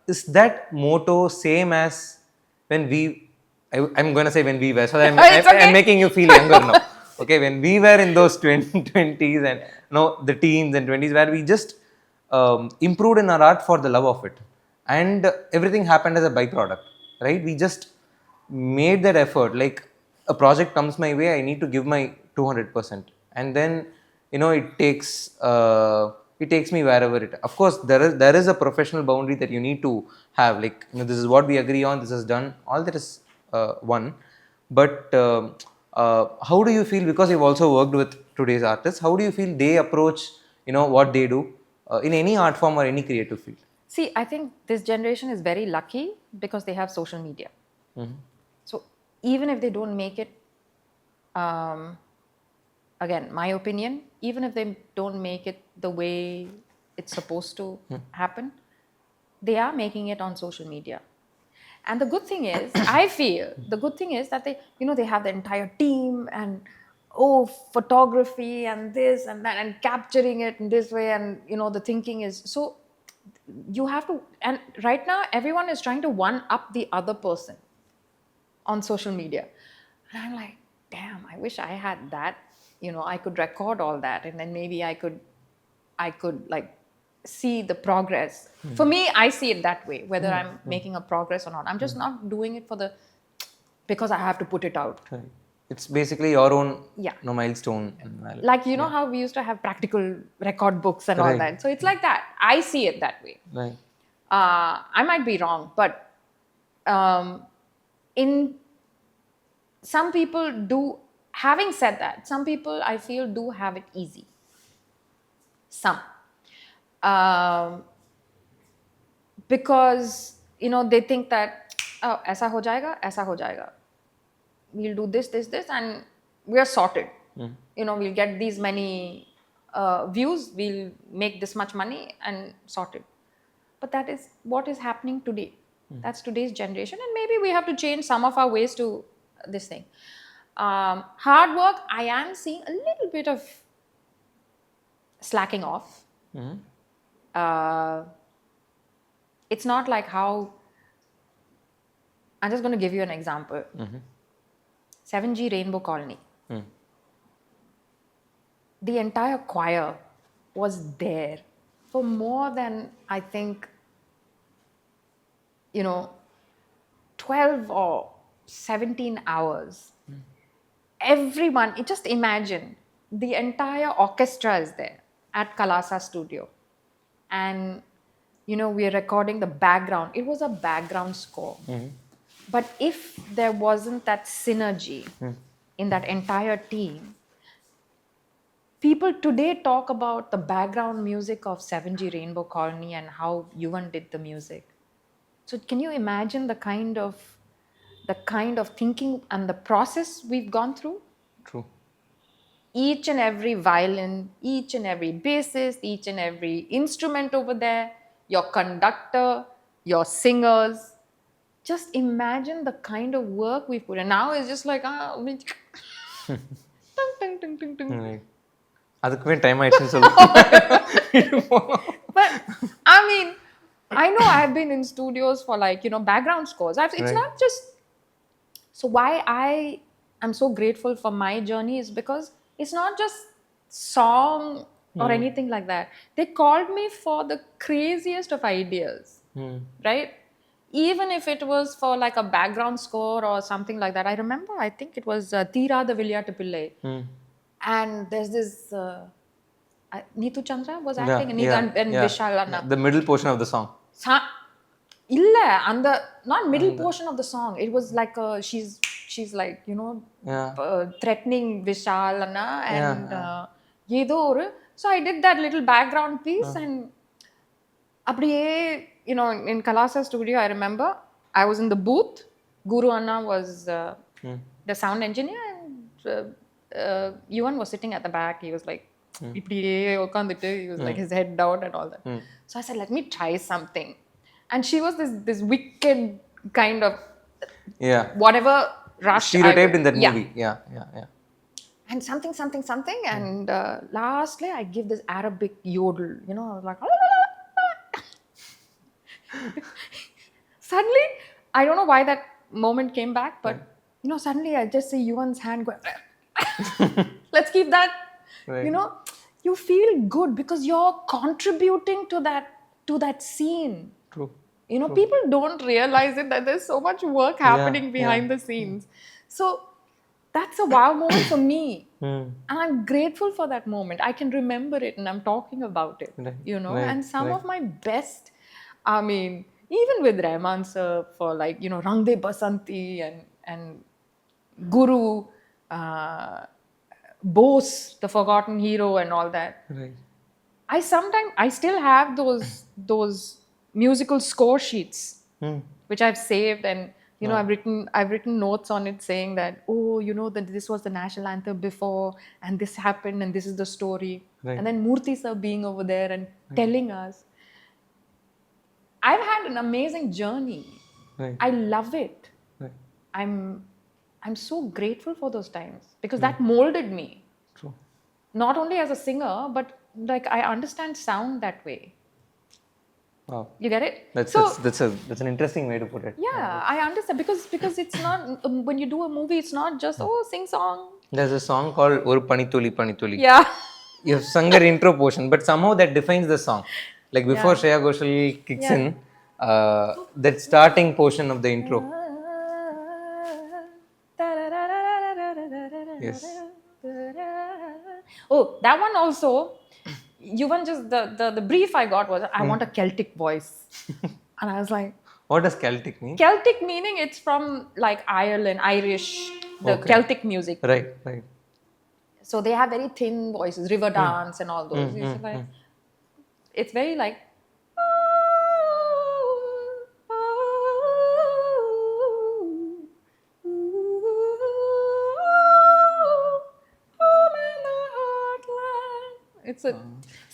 Speaker 2: Is that motto same as when I'm going to say when we were, so
Speaker 1: It's okay.
Speaker 2: I'm making you feel younger now. Okay, when we were in those 20s and the teens and 20s, where we just improved in our art for the love of it, and everything happened as a byproduct, right? We just made that effort. Like a project comes my way, I need to give my 200%, and then it takes me wherever it. Of course, there is a professional boundary that you need to have. Like this is what we agree on. This is done. All that is one. But how do you feel? Because you've also worked with today's artists. How do you feel they approach what they do in any art form or any creative field?
Speaker 1: See, I think this generation is very lucky because they have social media. So even if they don't make it, again, my opinion, even if they don't make it the way it's supposed to happen, they are making it on social media. And the good thing is, I feel the good thing is that they have the entire team and photography and this and that and capturing it in this way, and the thinking is so. You have to, and right now everyone is trying to one up the other person on social media, and I'm like, damn, I wish I had that. I could record all that, and then maybe I could like see the progress. For me, I see it that way, whether I'm making a progress or not. I'm just not doing it because I have to put it out.
Speaker 2: Right. It's basically your own milestone.
Speaker 1: Like how we used to have practical record books and all that. So it's like that. I see it that way.
Speaker 2: Right.
Speaker 1: I might be wrong, but in some people do. Having said that, some people I feel do have it easy. Some. Because they think that aisa ho jayega, we'll do this, and we are sorted. We'll get these many views, we'll make this much money and sorted. But that is what is happening today. That's today's generation, and maybe we have to change some of our ways to this thing. Hard work, I am seeing a little bit of slacking off. It's not like how. I'm just going to give you an example. 7G Rainbow Colony. The entire choir was there for more than, I think, 12 or 17 hours. Everyone, just imagine, the entire orchestra is there at Tansha Studio. And, we are recording the background. It was a background score. But if there wasn't that synergy in that entire team, people today talk about the background music of 7G Rainbow Colony and how Yuvan did the music. So can you imagine the kind of thinking and the process we've gone through?
Speaker 2: True.
Speaker 1: Each and every violin, each and every bassist, each and every instrument over there, your conductor, your singers. Just imagine the kind of work we put in. Now it's just like,
Speaker 2: Right. அதுக்குமே time ஆயிடுச்சுன்னு சொல்லு.
Speaker 1: But I mean, I know I've been in studios for background scores. It's not just. So why I am so grateful for my journey is because it's not just song or anything like that. They called me for the craziest of ideas, right? even if it was for like a background score or something like that. I remember, I think it was Theera the Vilyattu Pillai. And there's this Neetu Chandra was acting, and Vishal Anna.
Speaker 2: The middle portion of the song.
Speaker 1: இல்ல அந்த not middle portion of the song, it was like she's like, you know, threatening Vishal Anna and ஏதோ ஒரு, so I did that little background piece and அப்படியே, you know, in Tansha Studio, I remember I was in the booth, Guru Anna was the sound engineer, and Yuvan was sitting at the back. He was like இப்படியே உட்கார்ந்துட்டு, he was like his head down and all that. So I said, let me try something. And she was this wicked kind of whatever rush
Speaker 2: stereotyped in that movie.
Speaker 1: And something and lastly I give this Arabic yodel, you know. I was like suddenly, I don't know why that moment came back, but you know, suddenly I just see Yuvan's hand go let's keep that. You know, you feel good because you're contributing to that scene.
Speaker 2: True.
Speaker 1: You know, people don't realize it, that there's so much work happening behind the scenes. So that's a wow moment for me. And I'm grateful for that moment. I can remember it and I'm talking about it, you know. And some of my best, I mean, even with Rahman sir, for like, you know, Rang De Basanti and Guru, Bose, the Forgotten Hero and all that. I still have those musical score sheets which I've saved, and you know, I've written notes on it saying that, oh, you know, that this was the national anthem before and this happened and this is the story. And then Murthy sir being over there and telling us. I've had an amazing journey. I love it. I'm so grateful for those times because that molded me.
Speaker 2: True.
Speaker 1: Not only as a singer, but like I understand sound that way.
Speaker 2: Wow.
Speaker 1: You get it?
Speaker 2: That's an interesting way to put it.
Speaker 1: Yeah, I understand because it's not when you do a movie, it's not just sing song.
Speaker 2: There's a song called Oru Panithuli Panithuli.
Speaker 1: Yeah.
Speaker 2: You have sung her intro portion, but somehow that defines the song. Like before Shreya Ghoshal kicks in, that starting portion of the intro. Yes.
Speaker 1: Oh, that one also. Yuvan, just the brief I got was, I want a Celtic voice. And I was like,
Speaker 2: what does Celtic mean?
Speaker 1: Celtic meaning it's from like Ireland, Irish, the Celtic music.
Speaker 2: Right.
Speaker 1: So they have very thin voices, river dance and all those. It's very like, it's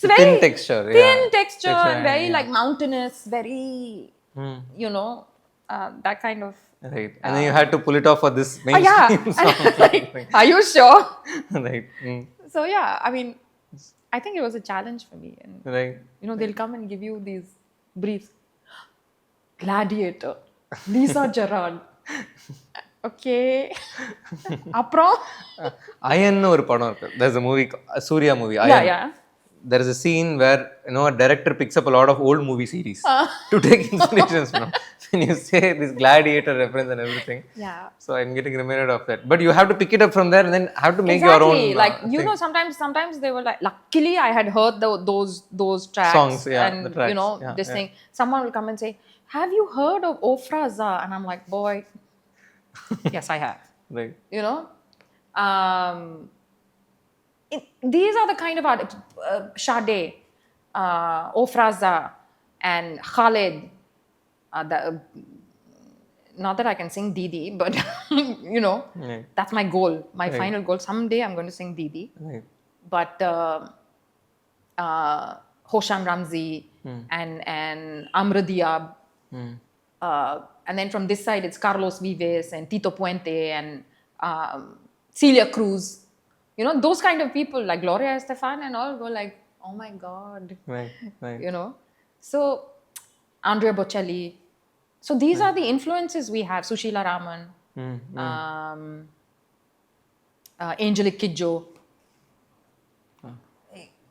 Speaker 1: very
Speaker 2: thin texture.
Speaker 1: And very like mountainous, very, you know, that kind of.
Speaker 2: Right. And then you had to pull it off for this mainstream song.
Speaker 1: Like, are you sure?
Speaker 2: Right.
Speaker 1: So yeah, I mean, I think it was a challenge for me. And you know, they'll come and give you these briefs. Gladiator, Lisa Gerrard. Okay. அப்புறம்
Speaker 2: அயன்னு ஒரு படம் இருக்கு. There's a movie, a Surya movie. Ayan.
Speaker 1: Yeah.
Speaker 2: There is a scene where, you know, a director picks up a lot of old movie series to take inspirations from. When you say this Gladiator reference and everything.
Speaker 1: Yeah.
Speaker 2: So I'm getting reminded of that. But you have to pick it up from there and then have to make your own.
Speaker 1: Like, you know, sometimes they were like, luckily I had heard those tracks.
Speaker 2: Songs, and the tracks.
Speaker 1: You know, this thing. Someone will come and say, have you heard of Ofra Za? And I'm like, boy, yes, I have.
Speaker 2: Right.
Speaker 1: You know, these are the kind of art, Sade, Ofra Za, and Khalid. Not that I can sing Didi, but you know, that's my goal, my final goal. Someday I'm going to sing Didi.
Speaker 2: Right.
Speaker 1: But Hosham Ramzi and Amr Diab. And then from this side, it's Carlos Vives and Tito Puente and Celia Cruz. You know, those kind of people like Gloria Estefan and all go like, oh my God.
Speaker 2: Right.
Speaker 1: You know, so Andrea Bocelli. So these are the influences we have. Sushila Raman, Angelique Kidjo.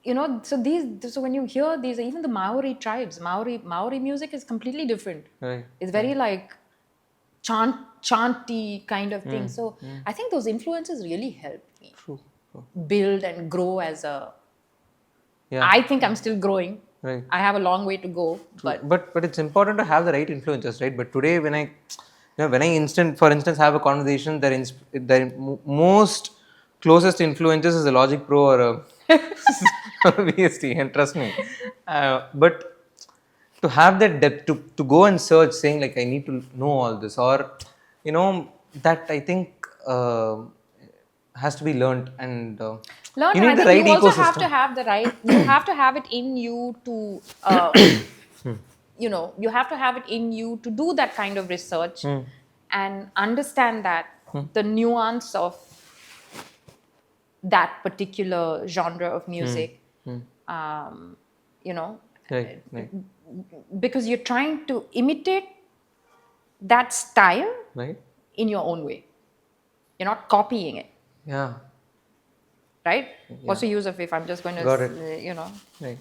Speaker 1: so when you hear these, even the Maori tribes, Maori music is completely different.
Speaker 2: Right.
Speaker 1: It's very like chanty kind of thing. So I think those influences really helped me
Speaker 2: True. True.
Speaker 1: build and grow as a.
Speaker 2: Yeah.
Speaker 1: I think I'm still growing.
Speaker 2: Right.
Speaker 1: I have a long way to go,
Speaker 2: True.
Speaker 1: but
Speaker 2: But it's important to have the right influences, right? But today, when I for instance, have a conversation, most closest influences is a Logic Pro or a VST, and trust me. But to have that depth, to go and search, saying like I need to know all this, or that I think has to be learned, and
Speaker 1: learn.
Speaker 2: you
Speaker 1: And
Speaker 2: need
Speaker 1: I
Speaker 2: the
Speaker 1: think
Speaker 2: right
Speaker 1: you also have to
Speaker 2: ecosystem.
Speaker 1: have the right. You have to have it in you to. You have to have it in you to do that kind of research and understand that the nuance of that particular genre of music. Um, you know,
Speaker 2: Right. Right.
Speaker 1: because you're trying to imitate that style
Speaker 2: Right.
Speaker 1: in your own way. You're not copying it,
Speaker 2: Yeah.
Speaker 1: right?
Speaker 2: Yeah.
Speaker 1: What's the use of if I'm just going
Speaker 2: Got it.
Speaker 1: to,
Speaker 2: Right.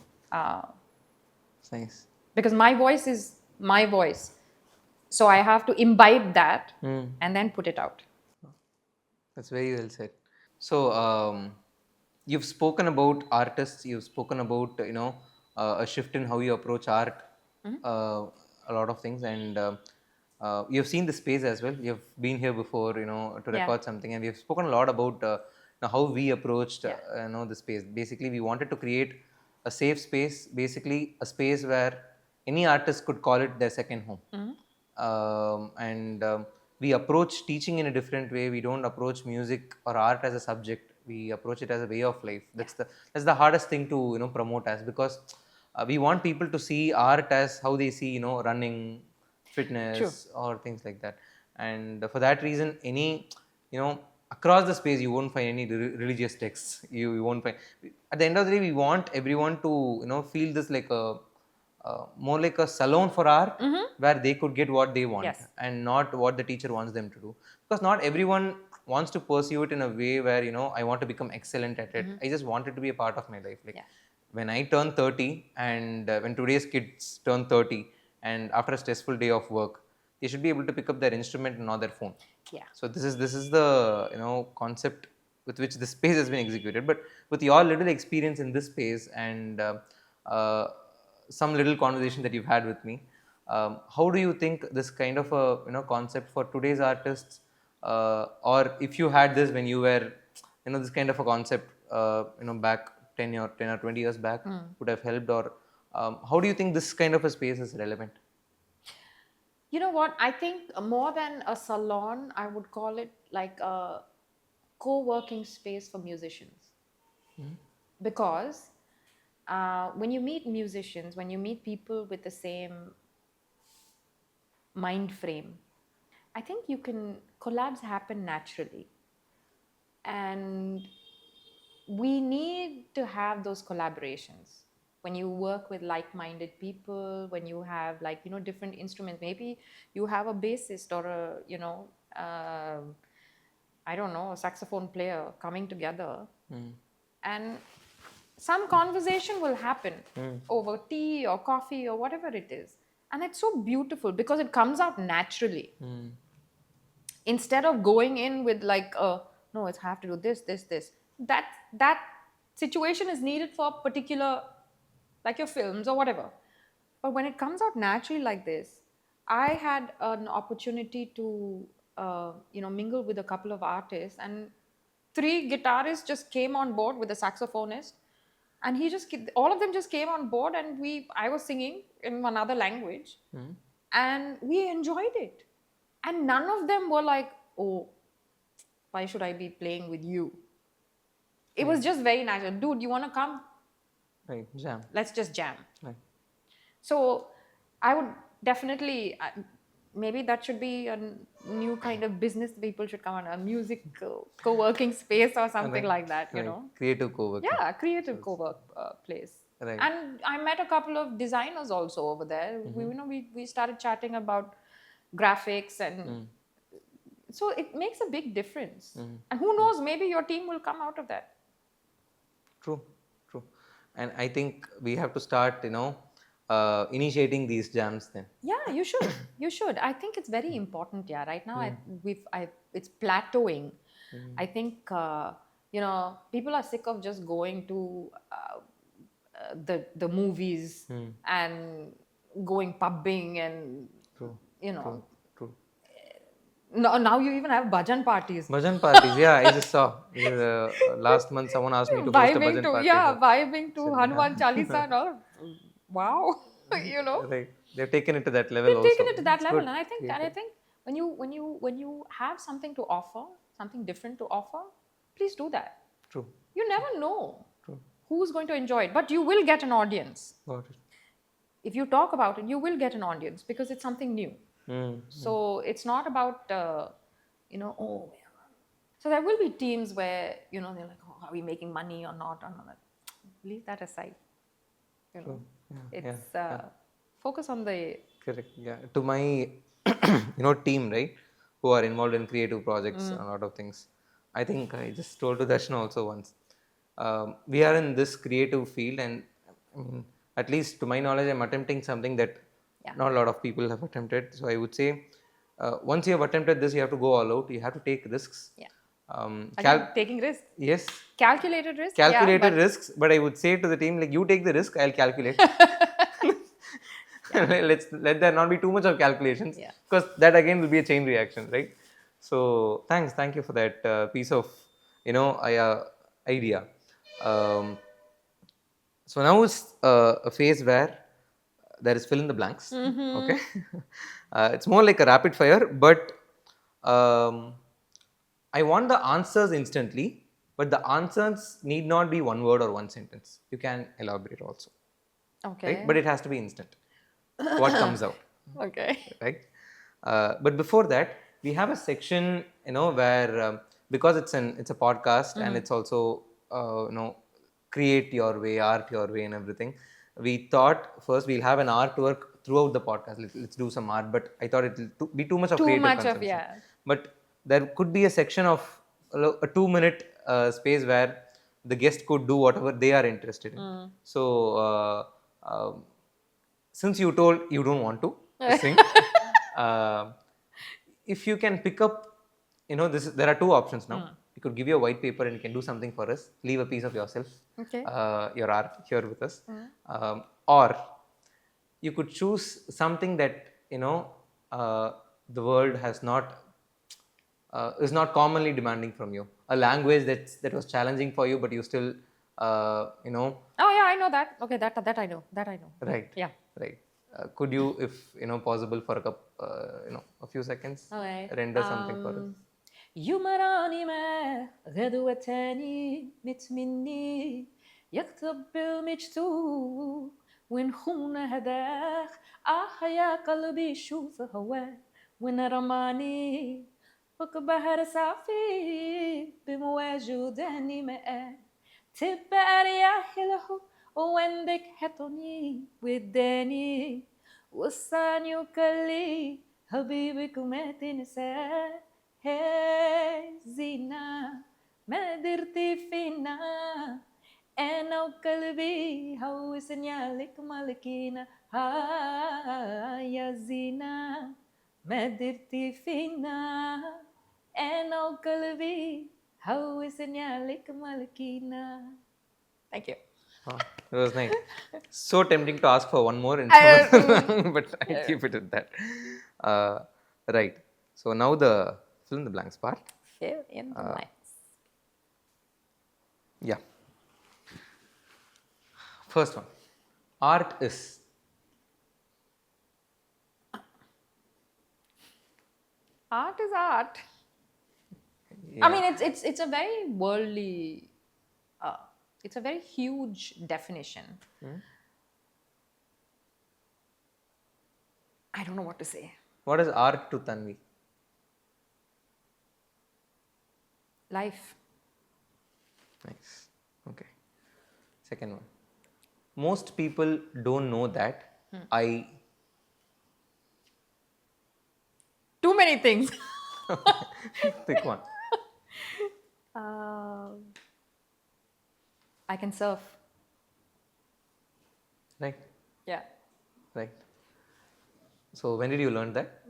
Speaker 2: It's nice.
Speaker 1: because my voice is my voice. So I have to imbibe that and then put it out.
Speaker 2: That's very well said. So, you've spoken about artists. You've spoken about a shift in how you approach art, a lot of things, and you've seen the space as well. You've been here before, to
Speaker 1: Yeah.
Speaker 2: record something, and we've spoken a lot about how we approached,
Speaker 1: Yeah.
Speaker 2: the space. Basically, we wanted to create a safe space, basically a space where any artist could call it their second home. And we approach teaching in a different way. We don't approach music or art as a subject. We approach it as a way of life. That's the hardest thing to promote as, because we want people to see art as how they see running, fitness, or things like that. And for that reason, any across the space you won't find any religious texts. You won't find. At the end of the day, we want everyone to feel this like a more like a salon for art, where they could get what they want,
Speaker 1: Yes.
Speaker 2: and not what the teacher wants them to do, because not everyone wants to pursue it in a way where I want to become excellent at it. I just want it to be a part of my life. Like when I turn 30, and when today's kids turn 30, and after a stressful day of work, they should be able to pick up their instrument and not their phone. So this is the concept with which this space has been executed. But with your little experience in this space, and uh, some little conversation that you've had with me, how do you think this kind of a concept for today's artists, or if you had this when you were this kind of a concept back 10 or 20 years back, would have helped, or how do you think this kind of a space is relevant?
Speaker 1: You know what? I think more than a salon, I would call it like a co-working space for musicians. Because when you meet musicians, when you meet people with the same mind frame, I think collabs happen naturally. And we need to have those collaborations. When you work with like-minded people, when you have different instruments, maybe you have a bassist or I don't know, a saxophone player coming together, and some conversation will happen over tea or coffee or whatever it is. And it's so beautiful because it comes out naturally. Instead of going in with like, no, it's have to do this, this, this. That situation is needed for particular, like your films or whatever. But when it comes out naturally like this, I had an opportunity to, mingle with a couple of artists, and 3 guitarists just came on board with a saxophonist, and all of them just came on board, and I was singing in another language, and we enjoyed it, and none of them were like, oh, why should I be playing with you? It was just very natural. Dude, you want to come?
Speaker 2: Right, jam.
Speaker 1: Let's just jam.
Speaker 2: Right.
Speaker 1: So I would definitely, maybe that should be a new kind of business people should come on, a music co-working space or something like that,
Speaker 2: Right. Creative co-working.
Speaker 1: Yeah, a creative co-work place.
Speaker 2: Right.
Speaker 1: And I met a couple of designers also over there. We started chatting about graphics, and so it makes a big difference. And who knows, maybe your team will come out of that.
Speaker 2: True. And I think we have to start, initiating these jams then.
Speaker 1: Yeah, you should. You should. I think it's very important. Yeah, right now it's plateauing. I think people are sick of just going to the movies and going pubbing and
Speaker 2: True.
Speaker 1: you know.
Speaker 2: True.
Speaker 1: Now you even have bhajan parties.
Speaker 2: Bhajan parties, yeah, I just saw. Last month, someone asked me to host a bhajan party.
Speaker 1: Vibing to
Speaker 2: So,
Speaker 1: Hanuman Chalisa and all. Wow,
Speaker 2: right. They've taken it to that level
Speaker 1: they've
Speaker 2: also.
Speaker 1: taken it to that
Speaker 2: It's
Speaker 1: level,
Speaker 2: good.
Speaker 1: and I think when you have something to offer, something different to offer, please do that.
Speaker 2: True.
Speaker 1: You never know
Speaker 2: True.
Speaker 1: who's going to enjoy it, but you will get an audience.
Speaker 2: Got it.
Speaker 1: If you talk about it, you will get an audience because it's something new. So it's not about oh. So there will be teams where they're like, oh, are we making money or not? Leave that aside. It's focus on the
Speaker 2: correct. Yeah. To my team, right, who are involved in creative projects and a lot of things. I think I just told to Darshana also once. We are in this creative field, and I mean, at least to my knowledge, I'm attempting something that not a lot of people have attempted. So I would say, once you have attempted this, you have to go all out. You have to take risks.
Speaker 1: Yeah.
Speaker 2: Again,
Speaker 1: taking risks.
Speaker 2: Yes.
Speaker 1: Calculated risks.
Speaker 2: Calculated risks, but I would say to the team, like, you take the risk, I'll calculate. Let there not be too much of calculations, because that again will be a chain reaction, right? So thank you for that piece of idea. So now is a phase where there is fill in the blanks. Okay, it's more like a rapid fire, but I want the answers instantly, but the answers need not be one word or one sentence. You can elaborate also.
Speaker 1: Okay.
Speaker 2: Right? But it has to be instant. What comes out.
Speaker 1: Okay.
Speaker 2: Right? But before that, we have a section, where because it's a podcast and it's also create your way, art your way, and everything. We thought first we'll have an artwork throughout the podcast. Let's do some art, but I thought it will be too much of creative consumption. But there could be a section of a 2-minute space where the guest could do whatever they are interested in. So since you told you don't want to sing, if you can pick up, there are two options now. You could give you a white paper and you can do something for us. Leave a piece of yourself, your art here with us, or you could choose something that the world has not is not commonly demanding from you. A language that was challenging for you, but you still
Speaker 1: Oh yeah, I know that. Okay, that I know. That I know.
Speaker 2: Right.
Speaker 1: Yeah.
Speaker 2: Right. Could you, if possible, for a few seconds, render something for us?
Speaker 1: يمراني ما غدوتاني متمني يكتب بالمجتوب ونخون هداك يا قلبي شوف هواك وين رماني فوق بحر صافي بمواجوداني ماء تبقى رياح الحب وعندك حطني وداني وصاني وكلي حبيبك ما تنساه هي زينة ما درتي فينا أنا وقلبي هوسني عليك ملكينا يا زينة ما درتي فينا أنا وقلبي هوسني عليك ملكينا. Thank you.
Speaker 2: Oh, it was nice. So tempting to ask for one more, but I'll keep it at that. Right. So now the fill in the blanks part.
Speaker 1: Fill in the blanks.
Speaker 2: Yeah. First one. Art is.
Speaker 1: Art is art. Yeah. I mean, it's a very worldly. It's a very huge definition. I don't know what to say.
Speaker 2: What is art to Tanvi?
Speaker 1: Life.
Speaker 2: Nice. Okay. Second one. Most people don't know that I.
Speaker 1: Too many things.
Speaker 2: Pick one.
Speaker 1: I can surf. Yeah.
Speaker 2: Right. So when did you learn that?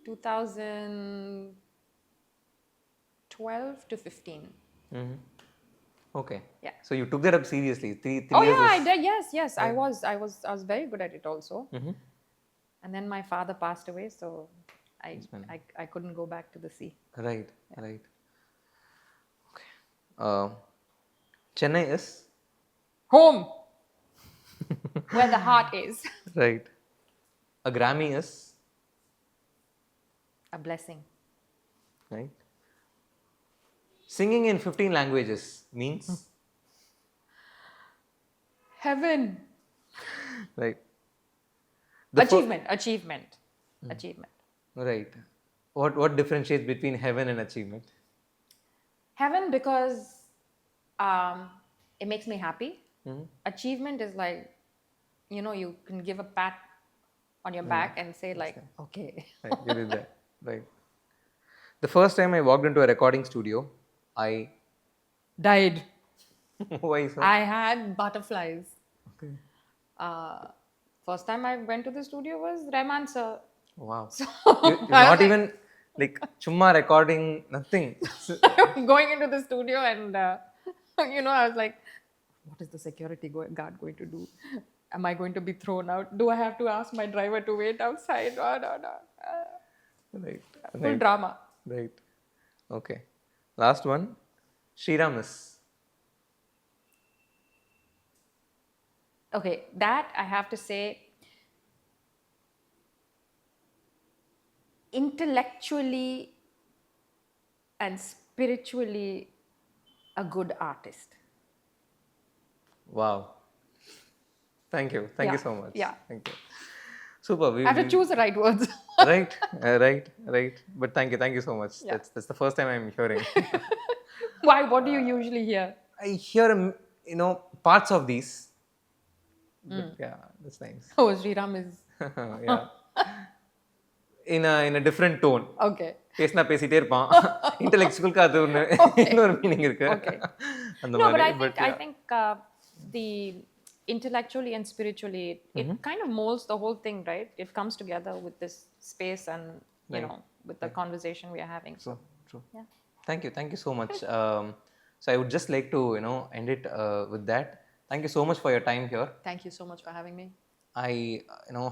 Speaker 1: 2012 to 15.
Speaker 2: Mm-hmm. Okay.
Speaker 1: Yeah.
Speaker 2: So you took that up seriously. Three
Speaker 1: Oh
Speaker 2: years
Speaker 1: yeah, I
Speaker 2: is.
Speaker 1: did. Yes, yes. I
Speaker 2: Right.
Speaker 1: was very good at it also.
Speaker 2: Mm-hmm.
Speaker 1: And then my father passed away, so I
Speaker 2: Yes, ma'am.
Speaker 1: I couldn't go back to the sea.
Speaker 2: Right. Right. Uh, Chennai is.
Speaker 1: Home, where the heart is.
Speaker 2: Right. A Grammy is.
Speaker 1: A blessing.
Speaker 2: Right. Singing in 15 languages means.
Speaker 1: Heaven.
Speaker 2: Right.
Speaker 1: Achievement. Achievement.
Speaker 2: Right. What differentiates between heaven and achievement?
Speaker 1: Heaven, because it makes me happy.
Speaker 2: Mhm.
Speaker 1: Achievement is like, you can give a pat on your back and say like, okay.
Speaker 2: Right. You did that. Right. The first time I walked into a recording studio, I.
Speaker 1: Died.
Speaker 2: Why so?
Speaker 1: I had butterflies.
Speaker 2: Okay.
Speaker 1: First time I went to the studio was Rahman sir.
Speaker 2: Wow.
Speaker 1: So
Speaker 2: You're
Speaker 1: I
Speaker 2: not
Speaker 1: was
Speaker 2: even like chumma recording, nothing.
Speaker 1: going into the studio and I was like, what is the security guard going to do? Am I going to be thrown out? Do I have to ask my driver to wait outside? No.
Speaker 2: Right.
Speaker 1: Full
Speaker 2: Right.
Speaker 1: drama.
Speaker 2: Right. Okay. Last one. Sriram is.
Speaker 1: Okay, that I have to say, intellectually and spiritually a good artist.
Speaker 2: Wow. Thank you. Thank you
Speaker 1: Yeah,
Speaker 2: so much.
Speaker 1: yeah.
Speaker 2: Thank you. Super.
Speaker 1: I have to choose the right words.
Speaker 2: Right. Right. But thank you so much.
Speaker 1: Yeah.
Speaker 2: That's the first time I'm hearing.
Speaker 1: Why? What do you usually hear?
Speaker 2: I hear parts of these. But yeah, that's nice.
Speaker 1: Oh, Sriram is
Speaker 2: Yeah. In a different tone.
Speaker 1: okay.
Speaker 2: பேசினா பேசிட்டே இருப்பான் இன்டெலெக்சுவலுக்கு அது ஒன்று இன்னொரு meaning இருக்கு
Speaker 1: Okay.
Speaker 2: அந்த
Speaker 1: No, but
Speaker 2: மாதிரி
Speaker 1: I think the intellectually and spiritually, it kind of molds the whole thing, right? It comes together with this space and with the conversation we are having. So
Speaker 2: True.
Speaker 1: yeah.
Speaker 2: Thank you so much. So I would just like to end it with that. Thank you so much for your time here.
Speaker 1: Thank you so much for having me.
Speaker 2: I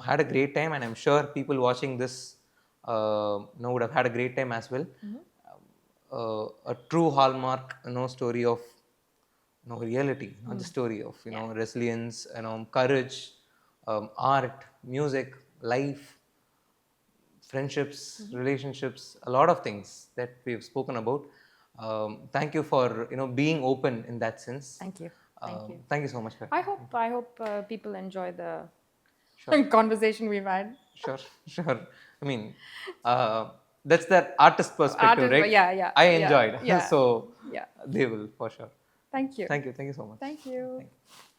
Speaker 2: had a great time, and I'm sure people watching this would have had a great time as well. A true hallmark story of reality, not the story of resilience, courage, art, music, life, friendships, relationships, a lot of things that we've spoken about. Thank you for being open in that sense.
Speaker 1: Thank you.
Speaker 2: Thank you so much.
Speaker 1: I hope people enjoy the conversation we've had.
Speaker 2: Sure. I mean, that's that artist perspective, right?
Speaker 1: Yeah.
Speaker 2: I enjoyed.
Speaker 1: Yeah.
Speaker 2: So
Speaker 1: Yeah.
Speaker 2: they will for sure.
Speaker 1: Thank you.
Speaker 2: Thank you so much.
Speaker 1: Thank you.
Speaker 2: Thank you.